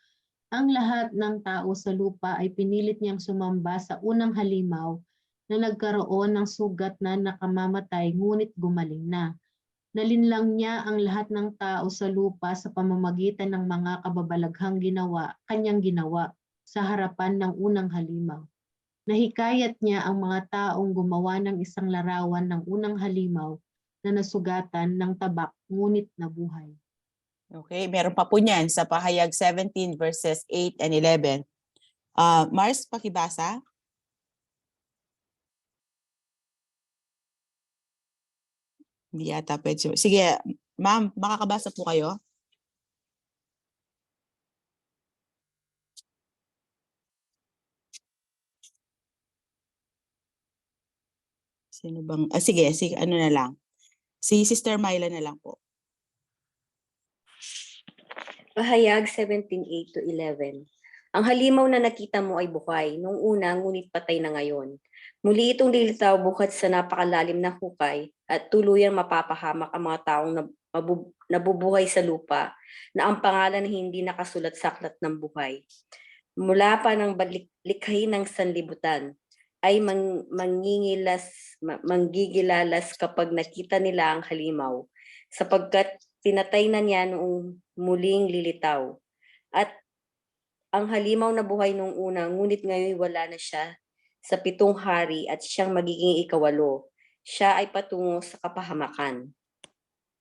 Ang lahat ng tao sa lupa ay pinilit niyang sumamba sa unang halimaw na nagkaroon ng sugat na nakamamatay ngunit gumaling na. Nalinlang niya ang lahat ng tao sa lupa sa pamamagitan ng mga kababalaghang kanyang ginawa sa harapan ng unang halimaw. Nahikayat niya ang mga taong gumawa ng isang larawan ng unang halimaw na nasugatan ng tabak ngunit nabuhay. Okay, meron pa po niyan sa Pahayag 17 verses 8 and 11. Mars, pakibasa. Hindi yata pwede. Sige, ma'am, makakabasa po kayo? Sino bang? Sige, ano na lang. Si Sister Myla na lang po. Pahayag 17:8 to 11. Ang halimaw na nakita mo ay buhay, nung una ngunit patay na ngayon. Muli itong lilitaw bukat sa napakalalim na hukay at tuluyang mapapahamak ang mga taong nabubuhay sa lupa na ang pangalan na hindi nakasulat sa aklat ng buhay. Mula pa ng likhain ng sanlibutan ay manggigilalas kapag nakita nila ang halimaw, sapagkat pinatay na niya noong muling lilitaw. At ang halimaw na buhay nung una, ngunit ngayon wala na siya sa 7 hari at siyang magiging ika-8. Siya ay patungo sa kapahamakan.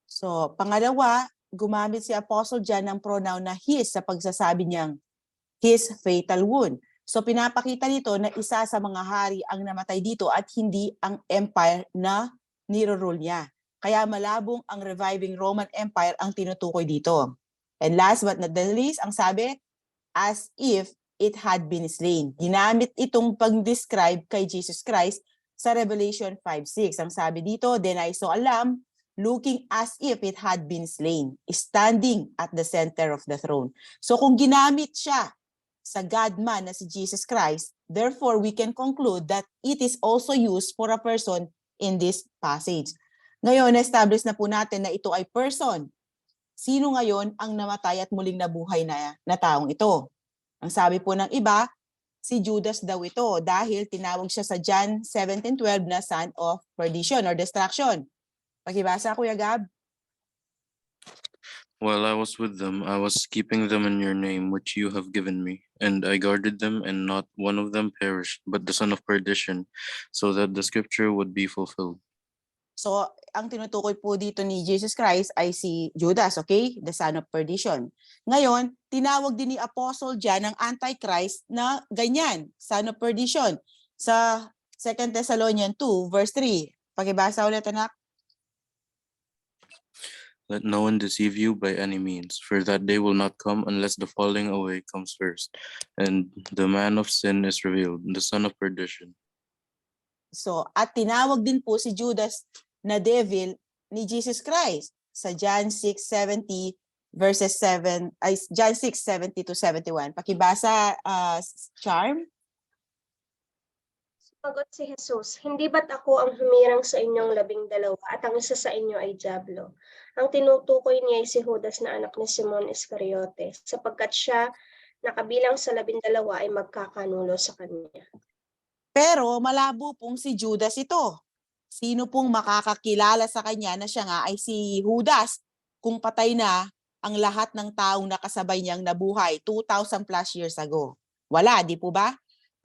So, pangalawa, gumamit si Apostle John ng pronoun na his sa pagsasabi niyang his fatal wound. So, pinapakita nito na isa sa mga hari ang namatay dito at hindi ang empire na niro-rule niya. Kaya malabong ang reviving Roman Empire ang tinutukoy dito. And last but not the least, ang sabi, as if it had been slain. Ginamit itong pag-describe kay Jesus Christ sa Revelation 5:6. Ang sabi dito, then I saw a lamb looking as if it had been slain, standing at the center of the throne. So kung ginamit siya sa God-man na si Jesus Christ, therefore we can conclude that it is also used for a person in this passage. Ngayon, na-establish na po natin na ito ay person. Sino ngayon ang namatay at muling nabuhay na taong ito? Ang sabi po ng iba, si Judas daw ito dahil tinawag siya sa John 17:12 na son of perdition or destruction. Pakibasa, Kuya Gab. While I was with them, I was keeping them in your name, which you have given me, and I guarded them, and not one of them perished, but the son of perdition, so that the scripture would be fulfilled. So, ang tinutukoy po dito ni Jesus Christ ay si Judas, okay? The son of perdition. Ngayon, tinawag din ni Apostle John ang Antichrist na ganyan, son of perdition. Sa 2 Thessalonians 2, verse 3. Pakibasa ulit, anak. Let no one deceive you by any means, for that day will not come unless the falling away comes first, and the man of sin is revealed, the son of perdition. So, at tinawag din po si Judas na devil ni Jesus Christ sa John 6:70 verses 7 ay John 6:70 to 71. Pakibasa, Charm. Sumagot si Jesus, "Hindi ba't ako ang humirang sa inyong 12 at ang isa sa inyo ay dyablo?" Ang tinutukoy niya ay si Judas na anak ni Simon Iscariote, sapagkat siya na kabilang sa 12 ay magkakanulo sa kanya. Pero malabo pong si Judas ito. Sino pong makakakilala sa kanya na siya nga ay si Judas kung patay na ang lahat ng taong nakasabay niyang nabuhay 2,000 plus years ago? Wala, di po ba?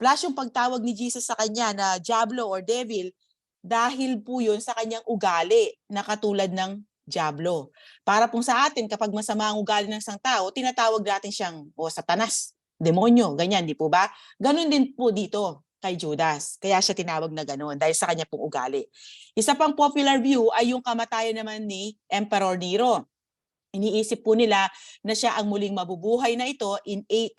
Plus yung pagtawag ni Jesus sa kanya na diablo or devil, dahil po yun sa kanyang ugali na katulad ng diablo. Para pong sa atin, kapag masama ang ugali ng isang tao, tinatawag natin siyang satanas, demonyo, ganyan, di po ba? Ganun din po dito kay Judas. Kaya siya tinawag na gano'n dahil sa kanya pong ugali. Isa pang popular view ay yung kamatayan naman ni Emperor Nero. Iniisip po nila na siya ang muling mabubuhay na ito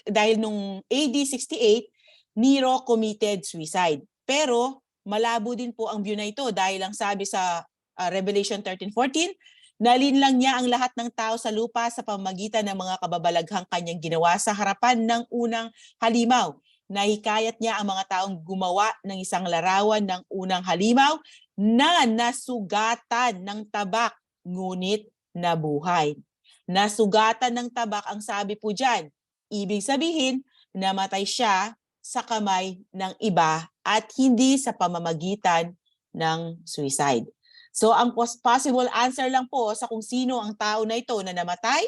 dahil nung AD 68, Nero committed suicide. Pero malabo din po ang view na ito dahil ang sabi sa Revelation 13:14, nalinlang niya ang lahat ng tao sa lupa sa pamamagitan ng mga kababalaghang kanyang ginawa sa harapan ng unang halimaw. Nahikayat niya ang mga taong gumawa ng isang larawan ng unang halimaw na nasugatan ng tabak ngunit nabuhay. Nasugatan ng tabak ang sabi po dyan. Ibig sabihin, namatay siya sa kamay ng iba at hindi sa pamamagitan ng suicide. So ang possible answer lang po sa kung sino ang tao na ito na namatay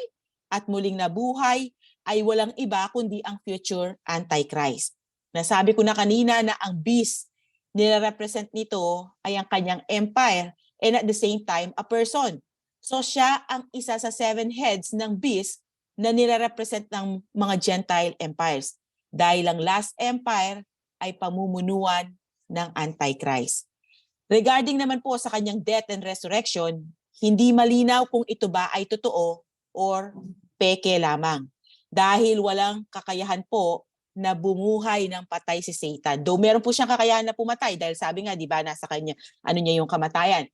at muling nabuhay ay walang iba kundi ang future Antichrist. Nasabi ko na kanina na ang beast nire-represent nito ay ang kanyang empire and at the same time a person. So siya ang isa sa 7 heads ng beast na nire-represent ng mga Gentile empires. Dahil ang last empire ay pamumunuan ng Antichrist. Regarding naman po sa kanyang death and resurrection, hindi malinaw kung ito ba ay totoo or peke lamang. Dahil walang kakayahan po na bumuhay ng patay si Satan. Though meron po siyang kakayahan na pumatay dahil sabi nga, di ba, nasa kanya, niya yung kamatayan.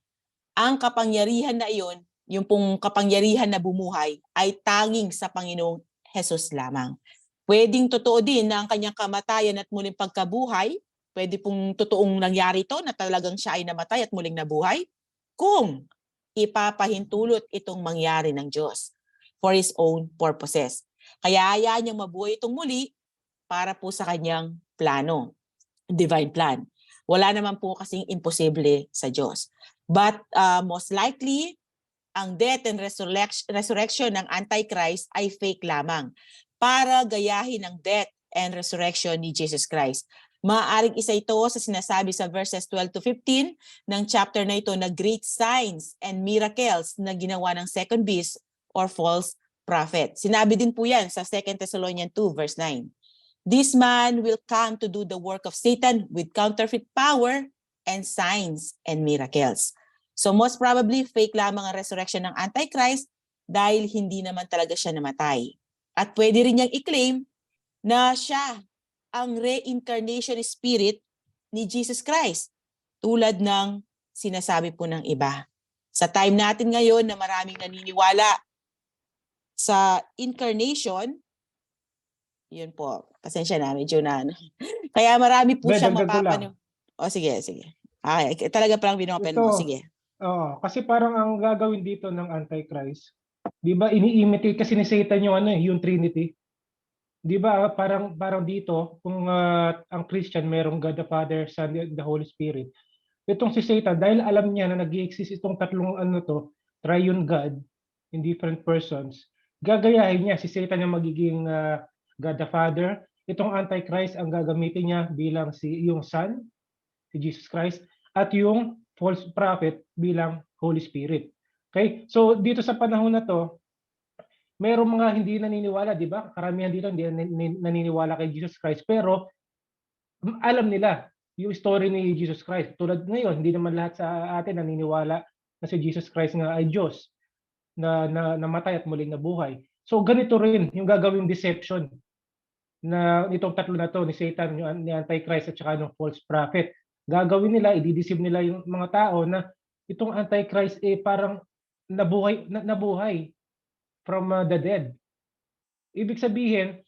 Ang kapangyarihan na iyon, yung pong kapangyarihan na bumuhay, ay tanging sa Panginoong Jesus lamang. Pwedeng totoo din na ang kanyang kamatayan at muling pagkabuhay, pwede pong totoong nangyari ito na talagang siya ay namatay at muling nabuhay, kung ipapahintulot itong mangyari ng Diyos for His own purposes. Kaya hayaan niyang mabuhay itong muli para po sa kanyang plano, divine plan. Wala naman po kasing imposible sa Diyos. But most likely, ang death and resurrection ng Antichrist ay fake lamang para gayahin ang death and resurrection ni Jesus Christ. Maaaring isa ito sa sinasabi sa verses 12 to 15 ng chapter na ito na great signs and miracles na ginawa ng second beast or false prophet. Sinabi din po yan sa 2 Thessalonians 2 verse 9. This man will come to do the work of Satan with counterfeit power and signs and miracles. So most probably fake lamang ang resurrection ng Antichrist dahil hindi naman talaga siya namatay. At pwede rin niyang i-claim na siya ang reincarnation spirit ni Jesus Christ tulad ng sinasabi po ng iba. Sa time natin ngayon na maraming naniniwala sa incarnation, yun po, pasensya na, medyo na. Kaya marami po siyang mapapanood. O sige. Ay, talaga palang binopen mo. Sige. Oo, kasi parang ang gagawin dito ng Antichrist, 'di ba, ini-imitate kasi ni Satan yung yung Trinity. 'Di ba? Parang dito kung ang Christian merong God the Father, Son, the Holy Spirit. Itong si Satan dahil alam niya na nag-i-exist itong tatlong triune God in different persons, gagayahin niya si Satan yung magiging God the Father. Itong Antichrist ang gagamitin niya bilang yung Son, si Jesus Christ, at yung false prophet bilang Holy Spirit. Okay? So dito sa panahon na to, mayroong mga hindi naniniwala, di ba? Karamihan dito hindi naniniwala kay Jesus Christ, pero alam nila yung story ni Jesus Christ. Tulad ngayon, hindi naman lahat sa atin naniniwala na si Jesus Christ nga ay Diyos na namatay at muling nabuhay. So ganito rin yung gagawing deception na itong tatlo na to, ni Satan, ni Antichrist at saka ng false prophet. Gagawin nila, i-deceive nila yung mga tao na itong Antichrist parang nabuhay from the dead. Ibig sabihin,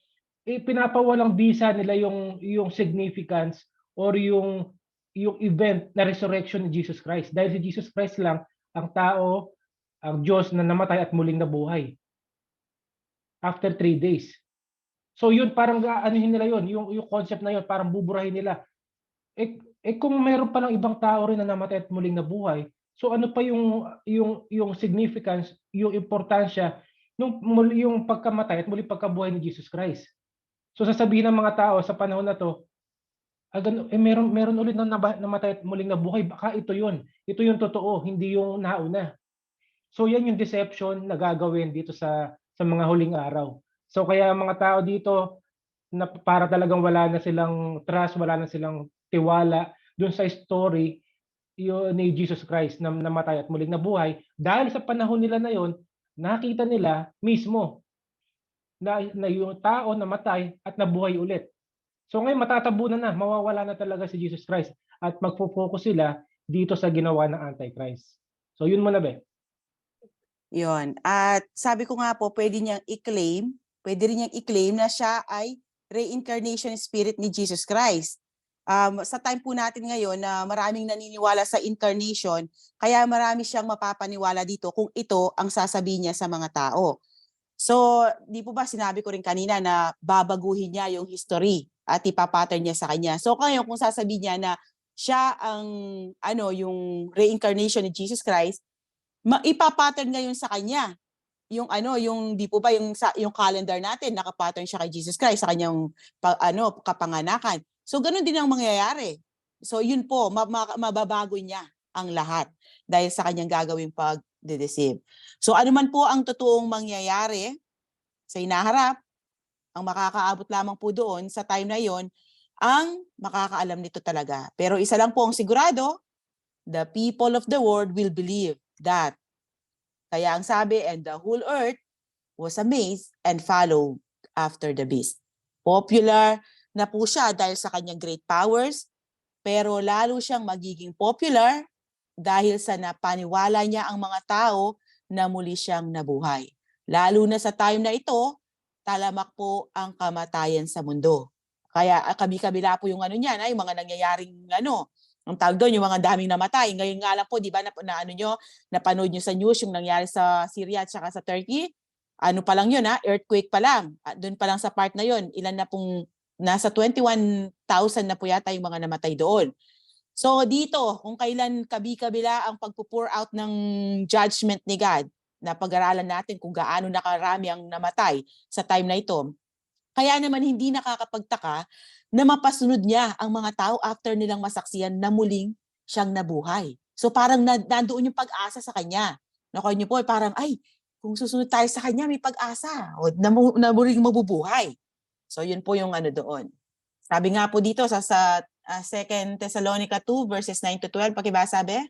pinapawalang bisa nila yung significance or yung yung event na resurrection ni Jesus Christ. Dahil si Jesus Christ lang ang tao, ang Diyos na namatay at muling nabuhay after 3 days. So yun parang anuhin nila yun, yung concept na yun, parang buburahin nila. Kung mayroon pa ng ibang tao rin na namatay at muling nabuhay, so ano pa yung significance, yung importansya yung pagkamatay at muling pagkabuhay ni Jesus Christ. So sasabihin ng mga tao sa panahon na to, meron ulit na namatay at muling nabuhay, baka ito yun. Ito yung totoo, hindi yung nauna. So yan yung deception na gagawin dito sa mga huling araw. So kaya mga tao dito na para talagang wala na silang trust, wala na silang tiwala dun sa story yun ni Jesus Christ na namatay at muling nabuhay, dahil sa panahon nila na yon, nakita nila mismo na yung tao namatay at nabuhay ulit. So ngayon matatabunan na, mawawala na talaga si Jesus Christ at magpo-focus sila dito sa ginawa ng Antichrist. So yun muna, be. Yun. At sabi ko nga po, pwede rin niyang i-claim na siya ay reincarnation spirit ni Jesus Christ. Sa time po natin ngayon na maraming naniniwala sa incarnation, kaya marami siyang mapapaniwala dito kung ito ang sasabihin niya sa mga tao. So, di po ba sinabi ko rin kanina na babaguhin niya yung history at ipapattern niya sa kanya. So, ngayon kung sasabihin niya na siya ang yung reincarnation ni Jesus Christ, ipapattern ngayon sa kanya. Yung di po ba yung calendar natin nakapattern siya kay Jesus Christ sa kanyang kapanganakan. So ganun din ang mangyayari. So yun po, mababago niya ang lahat dahil sa kanyang gagawing pag-deceive. So ano man po ang totoong mangyayari sa inaharap, ang makakaabot lamang po doon sa time na yon ang makakaalam nito talaga. Pero isa lang po ang sigurado, the people of the world will believe that. Kaya ang sabi, and the whole earth was amazed and followed after the beast. Popular na po siya dahil sa kanyang great powers, pero lalo siyang magiging popular dahil sa napaniwala niya ang mga tao na muli siyang nabuhay. Lalo na sa time na ito, talamak po ang kamatayan sa mundo. Kaya kabi-kabila po yung niyan, yung mga nangyayaring ang tawag doon, yung mga daming namatay. Ngayon nga lang po, di ba, napanood nyo sa news yung nangyari sa Syria at saka sa Turkey. Ano pa lang yun, earthquake pa lang. Doon pa lang sa part na yun, ilan na pong, nasa 21,000 na po yata yung mga namatay doon. So dito, kung kailan kabi-kabila ang pagpo-pour out ng judgment ni God, na pag-aralan natin kung gaano nakarami ang namatay sa time na ito, kaya naman hindi nakakapagtaka na mapasunod niya ang mga tao after nilang masaksiyan na muling siyang nabuhay. So parang nandoon yung pag-asa sa kanya. Nakuha niyo po, parang kung susunod tayo sa kanya, may pag-asa. O na muling mabubuhay. So yun po yung doon. Sabi nga po dito sa 2 Thessalonica 2 verses 9 to 12, pakibasa, be?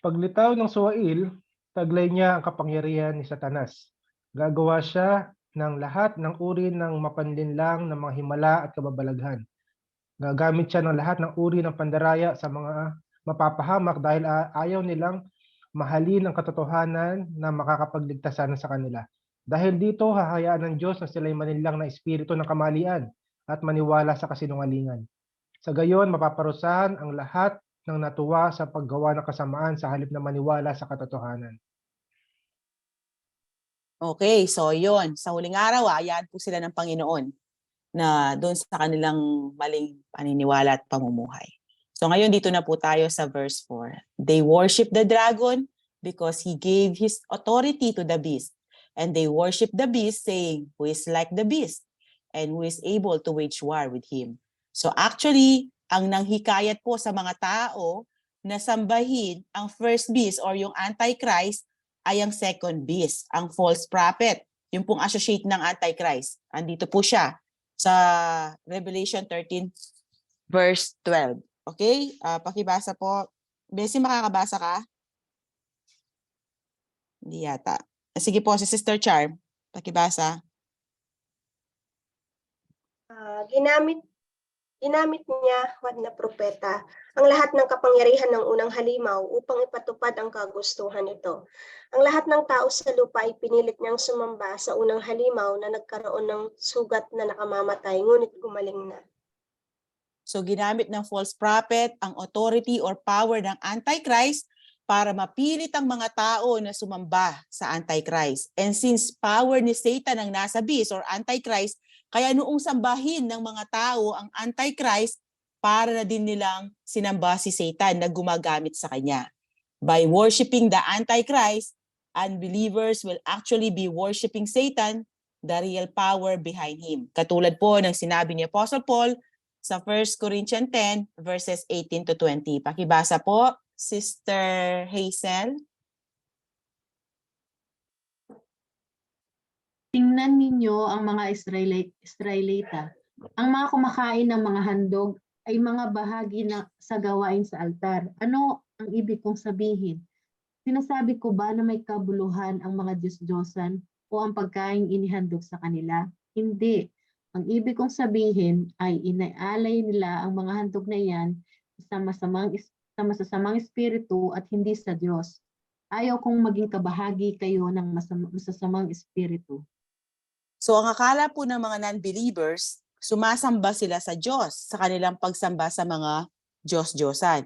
Paglitaw ng suwail, taglay niya ang kapangyarihan ni Satanas. Gagawa siya ng lahat ng uri ng mapanlinlang ng mga himala at kababalaghan. Gagamit siya ng lahat ng uri ng pandaraya sa mga mapapahamak dahil ayaw nilang mahalin ang katotohanan na makakapagligtasan sa kanila. Dahil dito, hahayaan ng Diyos na sila'y maninlang na espiritu ng kamalian at maniwala sa kasinungalingan. Sa gayon, mapaparusahan ang lahat ng natuwa sa paggawa ng kasamaan sa halip na maniwala sa katotohanan. Okay, so yun. Sa huling araw, ayan po sila ng Panginoon na doon sa kanilang maling paniniwala at pamumuhay. So ngayon dito na po tayo sa verse 4. They worship the dragon because he gave his authority to the beast. And they worship the beast, saying, who is like the beast and who is able to wage war with him. So actually, ang nanghikayat po sa mga tao na sambahin ang first beast or yung Antichrist ay ang second beast, ang false prophet. Yung pong associate ng Antichrist. Andito po siya sa Revelation 13 verse 12. Okay? Pakibasa po. Besi, makakabasa ka? Hindi yata. Sige po, si Sister Charm. Pakibasa. Ginamit niya na propeta ang lahat ng kapangyarihan ng unang halimaw upang ipatupad ang kagustuhan nito. Ang lahat ng tao sa lupa ay pinilit niyang sumamba sa unang halimaw na nagkaroon ng sugat na nakamamatay, ngunit gumaling na. So ginamit ng false prophet ang authority or power ng Antichrist para mapilit ang mga tao na sumamba sa Antichrist. And since power ni Satan ang nasa beast or Antichrist, kaya noong sambahin ng mga tao ang Antichrist, para na din nilang sinamba si Satan na gumagamit sa kanya. By worshiping the Antichrist, unbelievers will actually be worshiping Satan, the real power behind him. Katulad po ng sinabi ni Apostle Paul sa 1 Corinthians 10 verses 18 to 20. Pakibasa po, Sister Hazel. Tingnan ninyo ang mga Israelita. Ang mga kumakain ng mga handog ay mga bahagi sa gawain sa altar. Ano ang ibig kong sabihin? Sinasabi ko ba na may kabuluhan ang mga Diyos-Diyosan o ang pagkain inihandog sa kanila? Hindi. Ang ibig kong sabihin ay inaalay nila ang mga handog na iyan sa masasamang espiritu at hindi sa Diyos. Ayaw kong maging kabahagi kayo ng masasamang espiritu. So ang akala po ng mga non-believers, sumasamba sila sa Diyos sa kanilang pagsamba sa mga Diyos-Diyosan.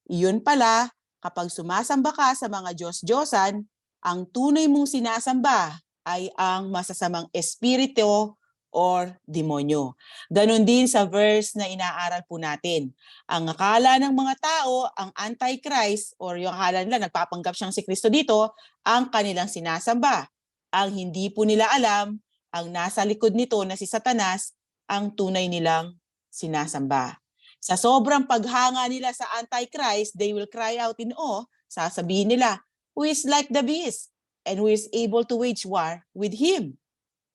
Iyon pala, kapag sumasamba ka sa mga Diyos-Diyosan, ang tunay mong sinasamba ay ang masasamang espiritu or demonyo. Ganon din sa verse na inaaral po natin. Ang akala ng mga tao, ang Antichrist, or yung akala nila nagpapanggap siyang si Kristo dito, ang kanilang sinasamba. Ang hindi po nila alam, ang nasa likod nito na si Satanas, ang tunay nilang sinasamba. Sa sobrang paghanga nila sa Antichrist, they will cry out in awe, sasabihin nila, who is like the beast and who is able to wage war with him?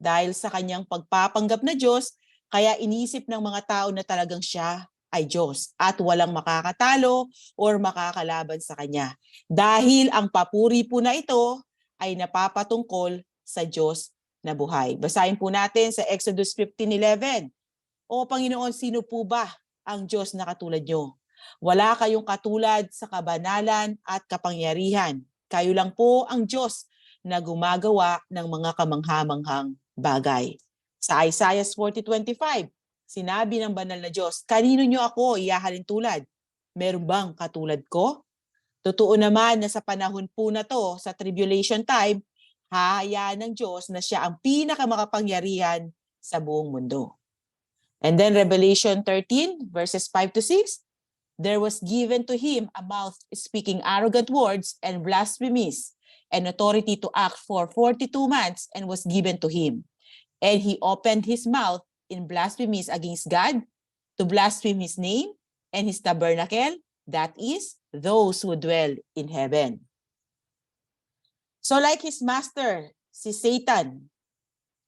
Dahil sa kanyang pagpapanggap na Diyos, kaya inisip ng mga tao na talagang siya ay Diyos at walang makakatalo or makakalaban sa kanya. Dahil ang papuri po na ito ay napapatungkol sa Diyos na buhay. Basahin po natin sa Exodus 15:11. O Panginoon, sino po ba ang Diyos na katulad nyo? Wala kayong katulad sa kabanalan at kapangyarihan. Kayo lang po ang Diyos na gumagawa ng mga kamangha-manghang bagay. Sa Isaiah 40:25, sinabi ng banal na Diyos, kanino nyo ako iyahalin tulad? Meron bang katulad ko? Totoo naman na sa panahon po na to, sa tribulation time, hahayaan ng Diyos na siya ang pinakamakapangyarihan sa buong mundo. And then Revelation 13 verses 5 to 6, there was given to him a mouth speaking arrogant words and blasphemies, and authority to act for 42 months and was given to him. And he opened his mouth in blasphemies against God, to blaspheme his name and his tabernacle, that is, those who dwell in heaven. So like his master, si Satan,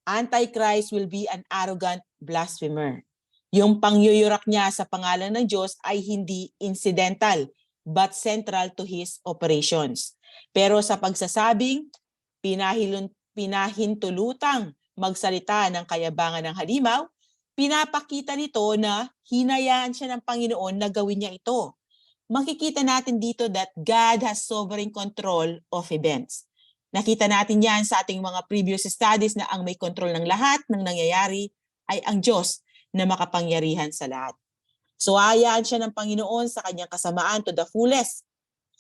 Antichrist will be an arrogant blasphemer. Yung pangyuyurak niya sa pangalan ng Diyos ay hindi incidental, but central to his operations. Pero sa pagsasabing, pinahintulutang magsalita ng kayabangan ng halimaw, pinapakita nito na hinayaan siya ng Panginoon na gawin niya ito. Makikita natin dito that God has sovereign control of events. Nakita natin yan sa ating mga previous studies na ang may control ng lahat ng nangyayari ay ang Diyos na makapangyarihan sa lahat. So hayaan siya ng Panginoon sa kanyang kasamaan to the fullest.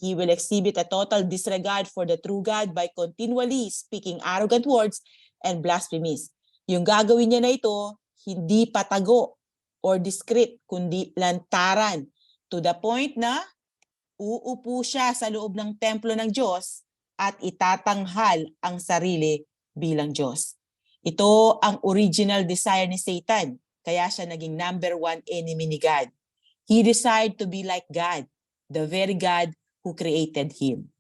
He will exhibit a total disregard for the true God by continually speaking arrogant words and blasphemies. Yung gagawin niya na ito, hindi patago or discreet, kundi lantaran, to the point na uupo siya sa loob ng templo ng Diyos at itatanghal ang sarili bilang Diyos. Ito ang original desire ni Satan, kaya siya naging number 1 enemy ni God. He desired to be like God, the very God who created him.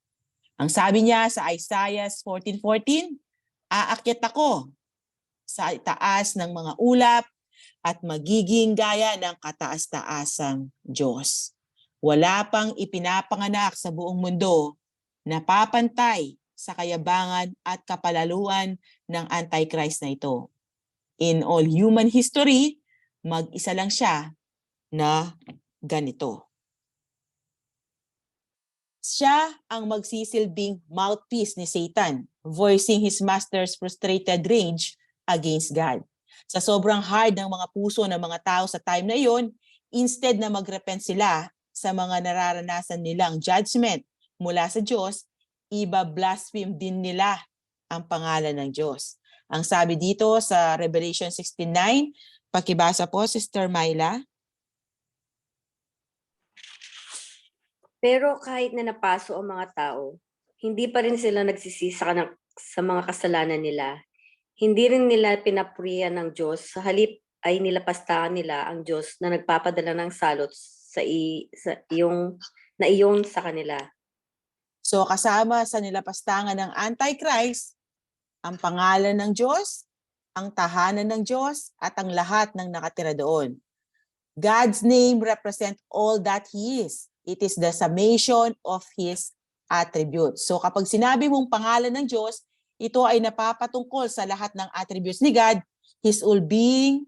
Ang sabi niya sa Isaiah 14:14, aakyat ako sa taas ng mga ulap at magiging gaya ng kataas-taasang Diyos. Wala pang ipinapanganak sa buong mundo na papantay sa kayabangan at kapalaluan ng Antichrist na ito. In all human history, mag-isa lang siya na ganito. Siya ang magsisilbing mouthpiece ni Satan, voicing his master's frustrated rage against God. Sa sobrang hard ng mga puso ng mga tao sa time na iyon, instead na magrepent sila sa mga nararanasan nilang judgment mula sa Diyos, iba-blaspheme din nila ang pangalan ng Diyos. Ang sabi dito sa Revelation 16:9, pakibasa po, Sister Myla. Pero kahit na napaso ang mga tao, hindi pa rin sila nagsisisi sa mga kasalanan nila. Hindi rin nila pinapurihan ng Diyos. Sa halip ay nilapastahan nila ang Diyos na nagpapadala ng salot sa iyong sa kanila. So kasama sa nilapastangan ng Antichrist, ang pangalan ng Diyos, ang tahanan ng Diyos, at ang lahat ng nakatira doon. God's name represents all that He is. It is the summation of His attributes. So kapag sinabi mong pangalan ng Diyos, ito ay napapatungkol sa lahat ng attributes ni God, His all being,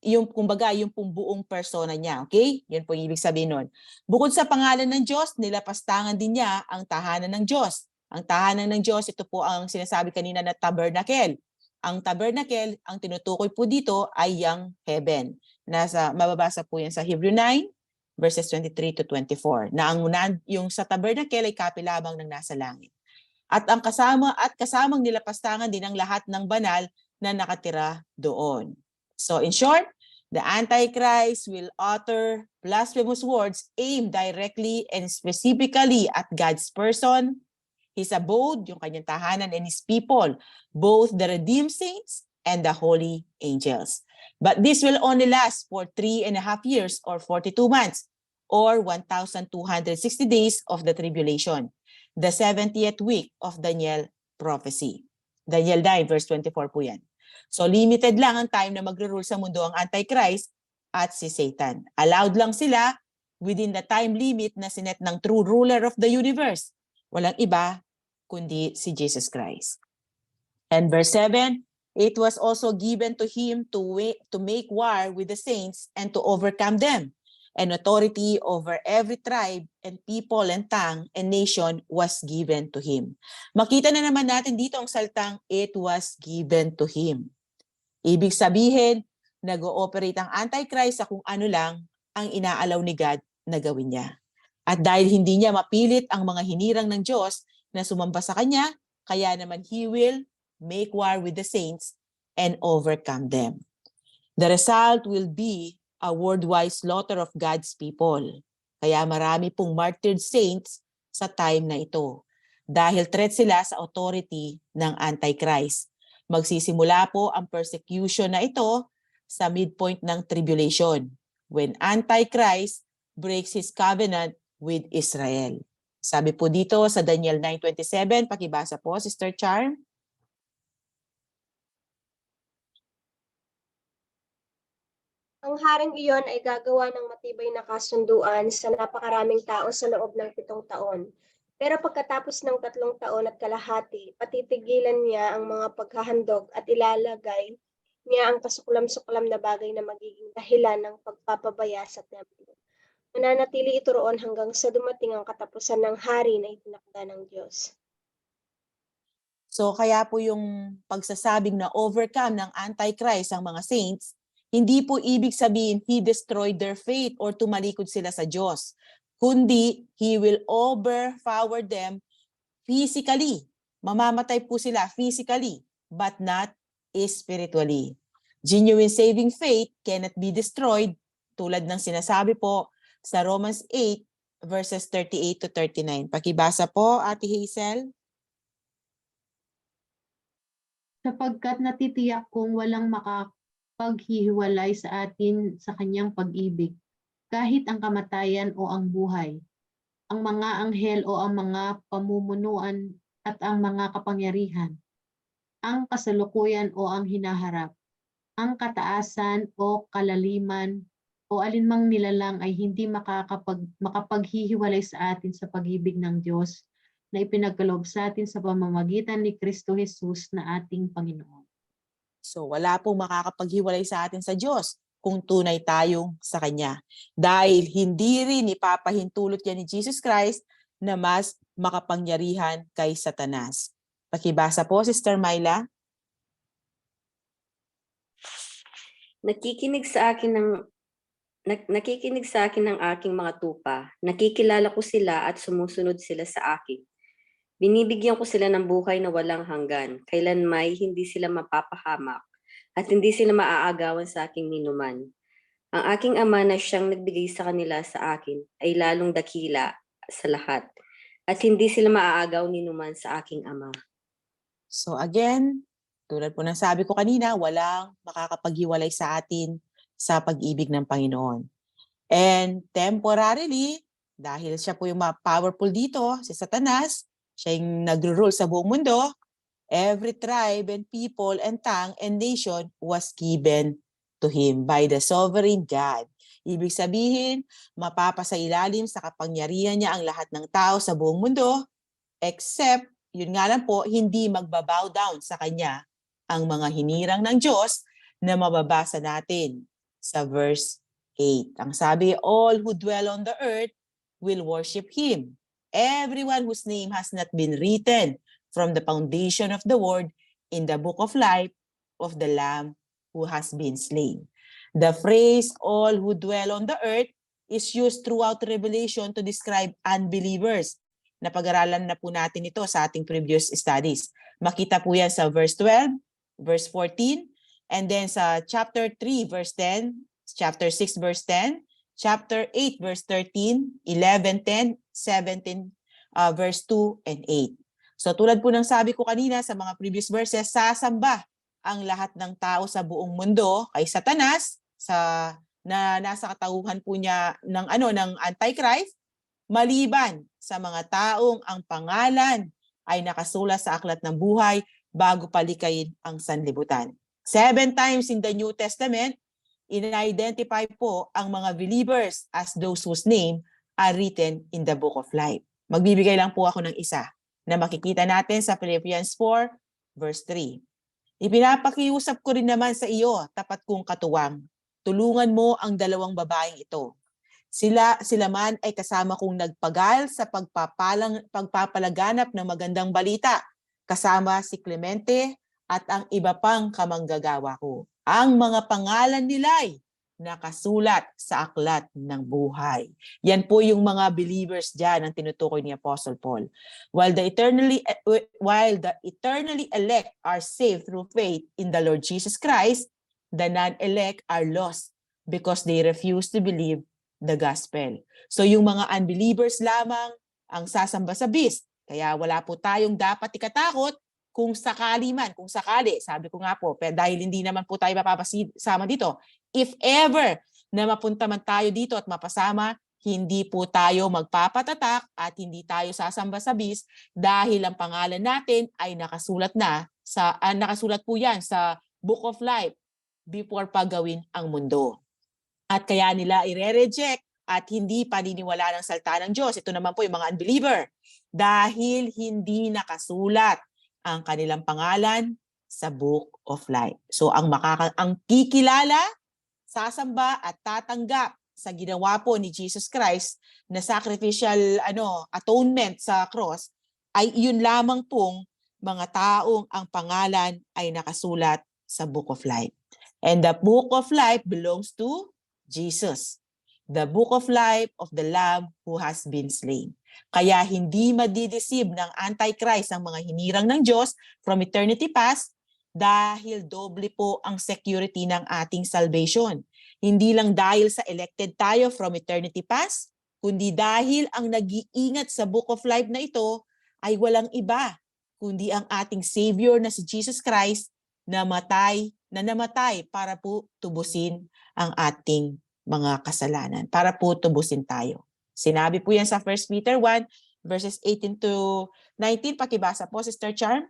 yung kumbaga, yung pong buong persona niya. Okay? Yan po yung ibig sabihin nun. Bukod sa pangalan ng Diyos, nilapastangan din niya ang tahanan ng Diyos. Ang tahanan ng Diyos, ito po ang sinasabi kanina na tabernacle. Ang tabernacle, ang tinutukoy po dito ay yung heaven. Mababasa po yan sa Hebrew 9, verses 23 to 24. Na yung sa tabernacle ay kapi lamang ng nasa langit. At kasamang nilapastangan din ang lahat ng banal na nakatira doon. So in short, the Antichrist will utter blasphemous words aimed directly and specifically at God's person, His abode, yung kanyang tahanan, and His people, both the redeemed saints and the holy angels. But this will only last for 3.5 years or 42 months or 1,260 days of the tribulation, the 70th week of Daniel prophecy. Daniel 9, verse 24 po yan. So limited lang ang time na magre-rule sa mundo ang Antichrist at si Satan. Allowed lang sila within the time limit na sinet ng true ruler of the universe. Walang iba kundi si Jesus Christ. And verse 7, it was also given to him to make war with the saints and to overcome them. And authority over every tribe and people and tongue and nation was given to him. Makita na naman natin dito ang salitang it was given to him. Ibig sabihin, nag-ooperate ang Antichrist sa kung ano lang ang inaalaw ni God na gawin niya. At dahil hindi niya mapilit ang mga hinirang ng Diyos na sumamba sa kanya, kaya naman He will make war with the saints and overcome them. The result will be a worldwide slaughter of God's people. Kaya marami pong martyred saints sa time na ito. Dahil threat sila sa authority ng Antichrist. Magsisimula po ang persecution na ito sa midpoint ng tribulation, when Antichrist breaks his covenant with Israel. Sabi po dito sa Daniel 9:27, pakibasa po, Sister Charm. Ang haring iyon ay gagawa ng matibay na kasunduan sa napakaraming tao sa loob ng 7 taon. Pero pagkatapos ng 3 taon at kalahati, patitigilan niya ang mga paghahandog at ilalagay niya ang kasuklam-suklam na bagay na magiging dahilan ng pagpapabaya sa templo. Mananatili ito roon hanggang sa dumating ang katapusan ng hari na itinakda ng Diyos. So kaya po yung pagsasabing na overcome ng Antichrist ang mga saints, hindi po ibig sabihin he destroyed their faith or tumalikod sila sa Diyos, kundi he will overpower them physically. Mamamatay po sila physically, but not spiritually. Genuine saving faith cannot be destroyed, tulad ng sinasabi po sa Romans 8 verses 38 to 39. Pakibasa po, Ate Hazel. Sapagkat natitiyak kong walang makapaghihiwalay sa atin sa kanyang pag-ibig, kahit ang kamatayan o ang buhay, ang mga anghel o ang mga pamumunuan at ang mga kapangyarihan, ang kasalukuyan o ang hinaharap, ang kataasan o kalaliman o alinmang nilalang ay hindi makapaghihiwalay sa atin sa pag-ibig ng Diyos na ipinagkaloob sa atin sa pamamagitan ni Kristo Jesus na ating Panginoon. So wala pong makakapaghiwalay sa atin sa Diyos kung tunay tayong sa Kanya. Dahil hindi rin ipapahintulot yan ni Jesus Christ na mas makapangyarihan kay Satanas. Pakibasa po, Sister Myla. Nakikinig sa akin nakikinig sa akin ng aking mga tupa, nakikilala ko sila at sumusunod sila sa akin. Binibigyan ko sila ng buhay na walang hanggan, kailanmay hindi sila mapapahamak at hindi sila maaagawan sa aking minuman. Ang aking ama na siyang nagbigay sa kanila sa akin ay lalong dakila sa lahat at hindi sila maaagaw ni numan sa aking ama. So again, tulad po ng sabi ko kanina, walang makakapaghiwalay sa atin sa pag-ibig ng Panginoon. And temporarily, dahil siya po yung powerful dito, si Satanas, siya yung nagro-rule sa buong mundo, every tribe and people and tongue and nation was given to him by the sovereign God. Ibig sabihin, mapapasailalim sa kapangyarihan niya ang lahat ng tao sa buong mundo, except, yun nga lang po, hindi magbabow down sa kanya ang mga hinirang ng Diyos na mababasa natin sa verse 8. Ang sabi, all who dwell on the earth will worship him. Everyone whose name has not been written from the foundation of the world in the book of life of the Lamb who has been slain. The phrase, all who dwell on the earth, is used throughout Revelation to describe unbelievers. Napag-aralan na po natin ito sa ating previous studies. Makita po yan sa verse 12, verse 14, and then sa chapter 3, verse 10, chapter 6, verse 10, chapter 8, verse 13, 11, 10, 17, verse 2, and 8. So tulad po ng sabi ko kanina sa mga previous verses, sasamba ang lahat ng tao sa buong mundo kay Satanas na nasa katauhan po niya ng Antichrist, maliban sa mga taong ang pangalan ay nakasulat sa aklat ng buhay bago palikayin ang sanlibutan. 7 times in the New Testament, in-identify po ang mga believers as those whose name are written in the book of life. Magbibigay lang po ako ng isa na makikita natin sa Philippians 4, verse 3. Ipinapakiusap ko rin naman sa iyo, tapat kong katuwang, tulungan mo ang 2 babaeng ito. Sila man ay kasama kong nagpagal sa pagpapalaganap ng magandang balita, kasama si Clemente at ang iba pang kamanggagawa ko. Ang mga pangalan nila'y nakasulat sa aklat ng buhay. Yan po yung mga believers dyan ang tinutukoy ni Apostle Paul. While the eternally elect are saved through faith in the Lord Jesus Christ, the non-elect are lost because they refuse to believe the gospel. So yung mga unbelievers lamang ang sasamba sa beast. Kaya wala po tayong dapat ikatakot kung sakali, sabi ko nga po, dahil hindi naman po tayo mapapasama dito, if ever na mapunta man tayo dito at mapasama, hindi po tayo magpapatatak at hindi tayo sasamba sa beast dahil ang pangalan natin ay nakasulat po yan sa Book of Life before pagawin ang mundo. At kaya nila i-reject at hindi paniniwala ng salita ng Diyos. Ito naman po yung mga unbeliever dahil hindi nakasulat ang kanilang pangalan sa Book of Life. So ang kikilala, sasamba at tatanggap sa ginawa po ni Jesus Christ na sacrificial atonement sa cross ay yun lamang pong mga taong ang pangalan ay nakasulat sa Book of Life. And the Book of Life belongs to Jesus, the Book of Life of the Lamb who has been slain. Kaya hindi madideceive ng Antichrist ang mga hinirang ng Diyos from eternity past dahil doble po ang security ng ating salvation. Hindi lang dahil sa elected tayo from eternity past, kundi dahil ang nag-iingat sa Book of Life na ito ay walang iba, kundi ang ating Savior na si Jesus Christ na namatay para po tubusin ang ating mga kasalanan, para po tubusin tayo. Sinabi po yan sa 1 Peter 1, verses 18 to 19. Pakibasa po, Sister Charm.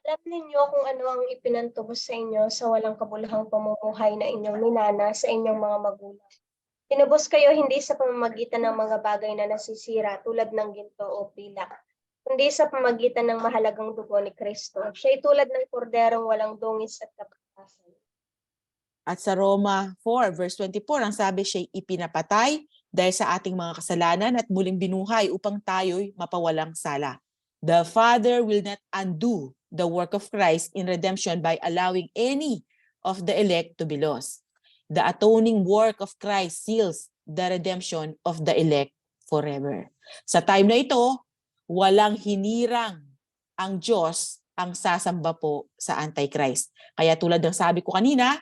Alam ninyo kung ano ang ipinantubos sa inyo sa walang kabuluhang pamumuhay na inyong minana sa inyong mga magulang. Tinubos kayo hindi sa pamamagitan ng mga bagay na nasisira tulad ng ginto o pilak, kundi sa pamamagitan ng mahalagang dugo ni Kristo. Siya'y tulad ng korderong walang dungis at kapatasan. At sa Roma 4, verse 24, ang sabi siya'y ipinapatay dahil sa ating mga kasalanan at muling binuhay upang tayo'y mapawalang sala. The Father will not undo the work of Christ in redemption by allowing any of the elect to be lost. The atoning work of Christ seals the redemption of the elect forever. Sa time na ito, walang hinirang ang Diyos ang sasamba po sa Antichrist. Kaya tulad ng sabi ko kanina,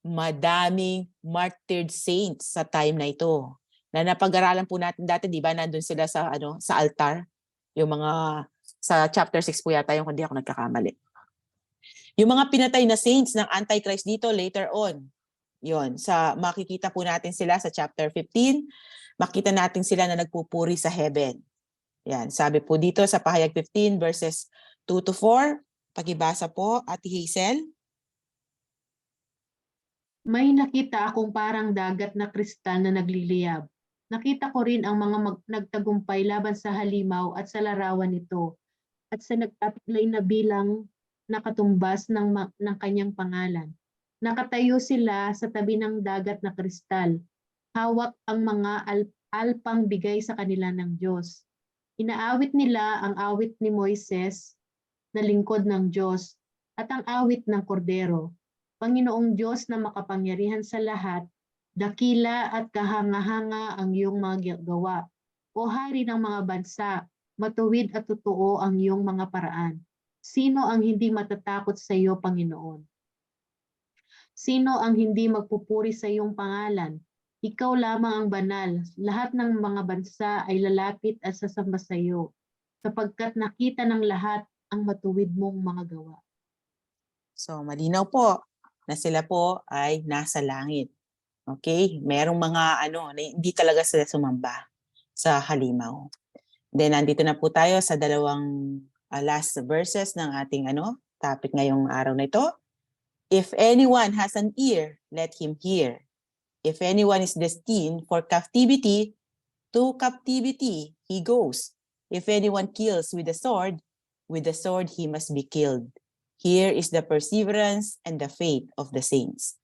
madaming martyred saints sa time na ito. Na napag-aralan po natin dati, di ba, nandun sila sa sa altar, yung mga sa chapter 6 po yata yung, hindi ako nagkakamali. Yung mga pinatay na saints ng Antichrist dito later on. Yon, sa makikita po natin sila sa chapter 15, makita natin sila na nagpupuri sa heaven. Yan, sabi po dito sa Pahayag 15 verses 2 to 4, pakibasa po, Ate Hazel. May nakita akong parang dagat na kristal na nagliliyab. Nakita ko rin ang mga nagtagumpay laban sa halimaw at sa larawan nito at sa nagtataglay na bilang nakatumbas ng kanyang pangalan. Nakatayo sila sa tabi ng dagat na kristal. Hawak ang mga alpang bigay sa kanila ng Diyos. Inaawit nila ang awit ni Moises na lingkod ng Diyos at ang awit ng Kordero. Panginoong Diyos na makapangyarihan sa lahat, dakila at kahanga-hanga ang iyong mga gawa. O hari ng mga bansa, matuwid at totoo ang iyong mga paraan. Sino ang hindi matatakot sa iyo, Panginoon? Sino ang hindi magpupuri sa iyong pangalan? Ikaw lamang ang banal. Lahat ng mga bansa ay lalapit at sasamba sa iyo, sapagkat nakita ng lahat ang matuwid mong mga gawa. So, malinaw po na sila po ay nasa langit. Okay? Merong mga na hindi talaga sila sumamba sa halimaw. Then, nandito na po tayo sa dalawang last verses ng ating topic ngayong araw na ito. If anyone has an ear, let him hear. If anyone is destined for captivity, to captivity he goes. If anyone kills with the sword he must be killed. Here is the perseverance and the faith of the saints.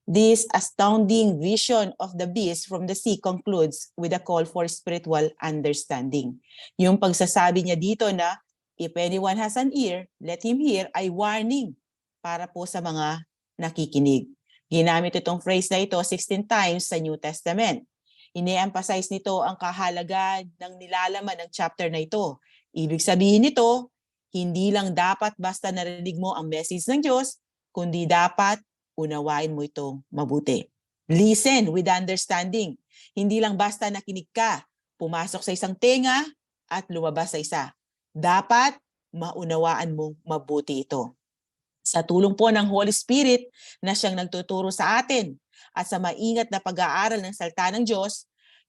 This astounding vision of the beast from the sea concludes with a call for spiritual understanding. Yung pagsasabi niya dito na, if anyone has an ear, let him hear, ay warning para po sa mga nakikinig. Ginamit itong phrase na ito 16 times sa New Testament. Ine-emphasize nito ang kahalagahan ng nilalaman ng chapter na ito. Ibig sabihin nito, hindi lang dapat basta narinig mo ang message ng Diyos, kundi dapat unawain mo itong mabuti. Listen with understanding. Hindi lang basta nakinig ka, pumasok sa isang tenga at lumabas sa isa. Dapat maunawaan mong mabuti ito. Sa tulong po ng Holy Spirit na siyang nagtuturo sa atin at sa maingat na pag-aaral ng salita ng Diyos,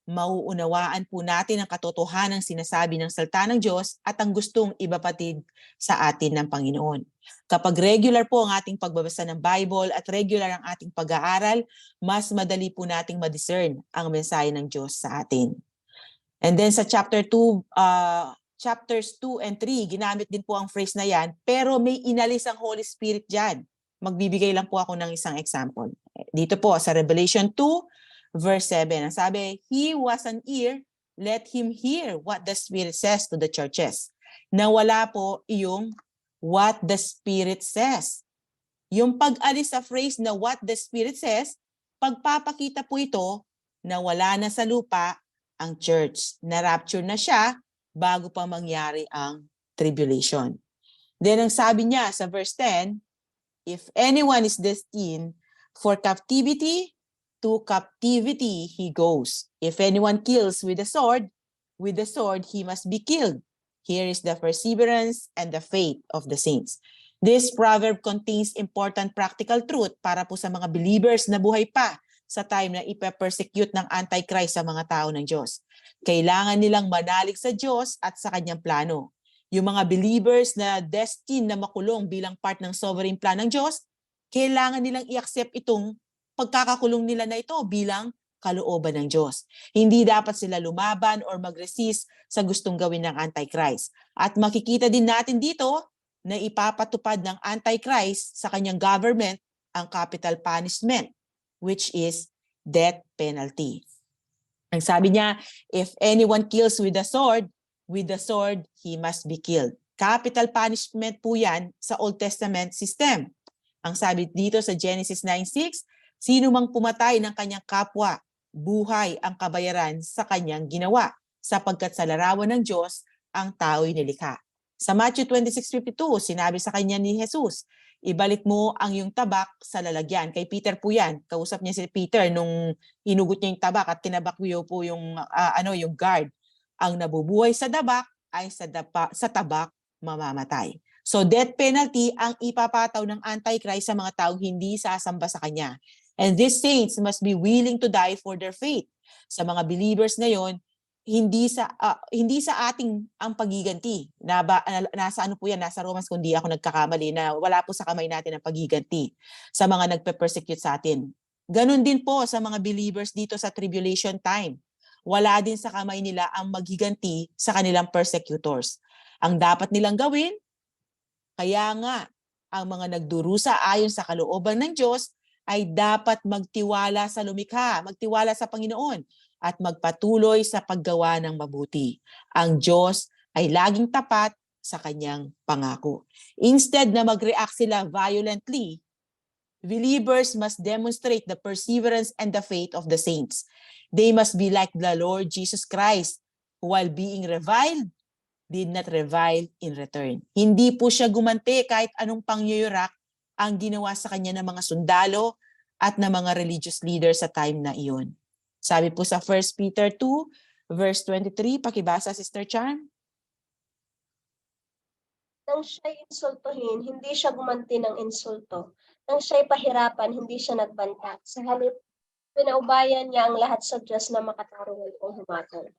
mauunawaan po natin ang katotohanan ng sinasabi ng salita ng Diyos at ang gustong ibapatid sa atin ng Panginoon. Kapag regular po ang ating pagbabasa ng Bible at regular ang ating pag-aaral, mas madali po nating ma-discern ang mensahe ng Diyos sa atin. And then sa chapters 2 and 3, ginamit din po ang phrase na yan, pero may inalis ang Holy Spirit dyan. Magbibigay lang po ako ng isang example. Dito po sa Revelation 2, verse 7, ang sabi, he who has an ear, let him hear what the Spirit says to the churches. Nawala po yung what the Spirit says. Yung pag-alis sa phrase na what the Spirit says, pagpapakita po ito na wala na sa lupa ang church. Na-rapture na siya bago pa mangyari ang tribulation. Then ang sabi niya sa verse 10, if anyone is destined for captivity, to captivity he goes. If anyone kills with the sword he must be killed. Here is the perseverance and the faith of the saints. This proverb contains important practical truth para po sa mga believers na buhay pa sa time na ipe-persecute ng Antichrist sa mga tao ng Diyos. Kailangan nilang manalig sa Diyos at sa kanyang plano. Yung mga believers na destined na makulong bilang part ng sovereign plan ng Diyos, kailangan nilang i-accept itong pagkakakulong nila na ito bilang kalooban ng Diyos. Hindi dapat sila lumaban or mag-resist sa gustong gawin ng Antichrist. At makikita din natin dito na ipapatupad ng Antichrist sa kanyang government ang capital punishment, which is death penalty. Ang sabi niya, if anyone kills with the sword he must be killed. Capital punishment po yan sa Old Testament system. Ang sabi dito sa Genesis 9:6, Sino mang pumatay ng kanyang kapwa, buhay ang kabayaran sa kanyang ginawa, sapagkat sa larawan ng Diyos ang tao'y nilikha. Sa Matthew 26:52, sinabi sa kanya ni Jesus, ibalik mo ang iyong tabak sa lalagyan. Kay Peter po yan. Kausap niya si Peter nung hinugot niya yung tabak at kinabakwiyo po yung, yung guard. Ang nabubuhay sa tabak ay sa tabak mamamatay. So death penalty ang ipapataw ng Antichrist sa mga taong hindi sasamba sa kanya. And these saints must be willing to die for their faith. Sa mga believers ngayon, hindi sa ating ang pagiganti. Nasa ano po yan, nasa Romans kung di ako nagkakamali, na wala po sa kamay natin ang pagiganti sa mga nagpe-persecute sa atin. Ganon din po sa mga believers dito sa tribulation time. Wala din sa kamay nila ang maghiganti sa kanilang persecutors. Ang dapat nilang gawin, kaya nga ang mga nagdurusa ayon sa kalooban ng Diyos ay dapat magtiwala sa lumikha, magtiwala sa Panginoon, at magpatuloy sa paggawa ng mabuti. Ang Diyos ay laging tapat sa kanyang pangako. Instead na mag-react sila violently, believers must demonstrate the perseverance and the faith of the saints. They must be like the Lord Jesus Christ, who while being reviled, did not revile in return. Hindi po siya gumanti kahit anong pangyayurak ang ginawa sa kanya ng mga sundalo at ng mga religious leaders sa time na iyon. Sabi po sa 1 Peter 2, verse 23, pakibasa, Sister Charm. Nang siya'y insultuhin, hindi siya gumanti ng insulto. Nang siya'y pahirapan, hindi siya nagbanta. Sa halip, pinaubayan niya ang lahat sa Diyos na makatarungan kung humatol.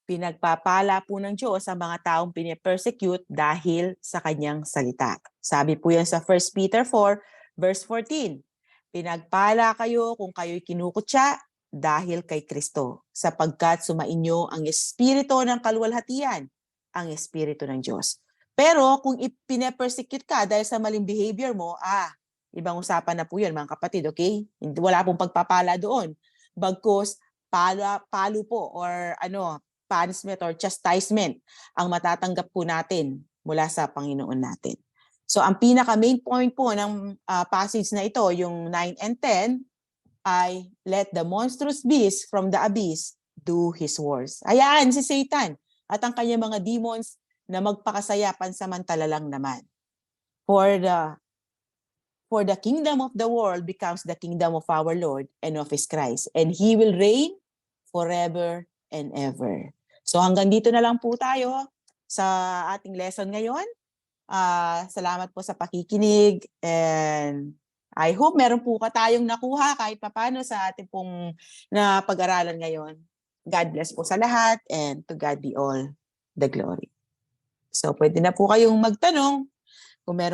Pinagpapala po ng Diyos ang mga taong pinipersecute dahil sa kanyang salita. Sabi po yan sa 1 Peter 4, verse 14. Pinagpala kayo kung kayo'y kinukutya dahil kay Kristo, sapagkat sumainyo ang espiritu ng kaluwalhatian, ang espiritu ng Diyos. Pero kung ipine-persecute ka dahil sa maling behavior mo, ibang usapan na po yun, mga kapatid, okay? Wala pong pagpapala doon. Bagkus, palo po or punishment or chastisement ang matatanggap po natin mula sa Panginoon natin. So ang pinaka-main point po ng passage na ito, yung 9 and 10, ay let the monstrous beast from the abyss do his worst. Ayan, si Satan at ang kanyang mga demons na magpakasaya pansamantala lang naman. For the kingdom of the world becomes the kingdom of our Lord and of His Christ, and He will reign forever and ever. So hanggang dito na lang po tayo sa ating lesson ngayon. Salamat po sa pakikinig, and I hope meron po tayong nakuha kahit papano sa ating pong pag-aralan ngayon. God bless po sa lahat, and to God be all the glory. So pwede na po kayong magtanong kung meron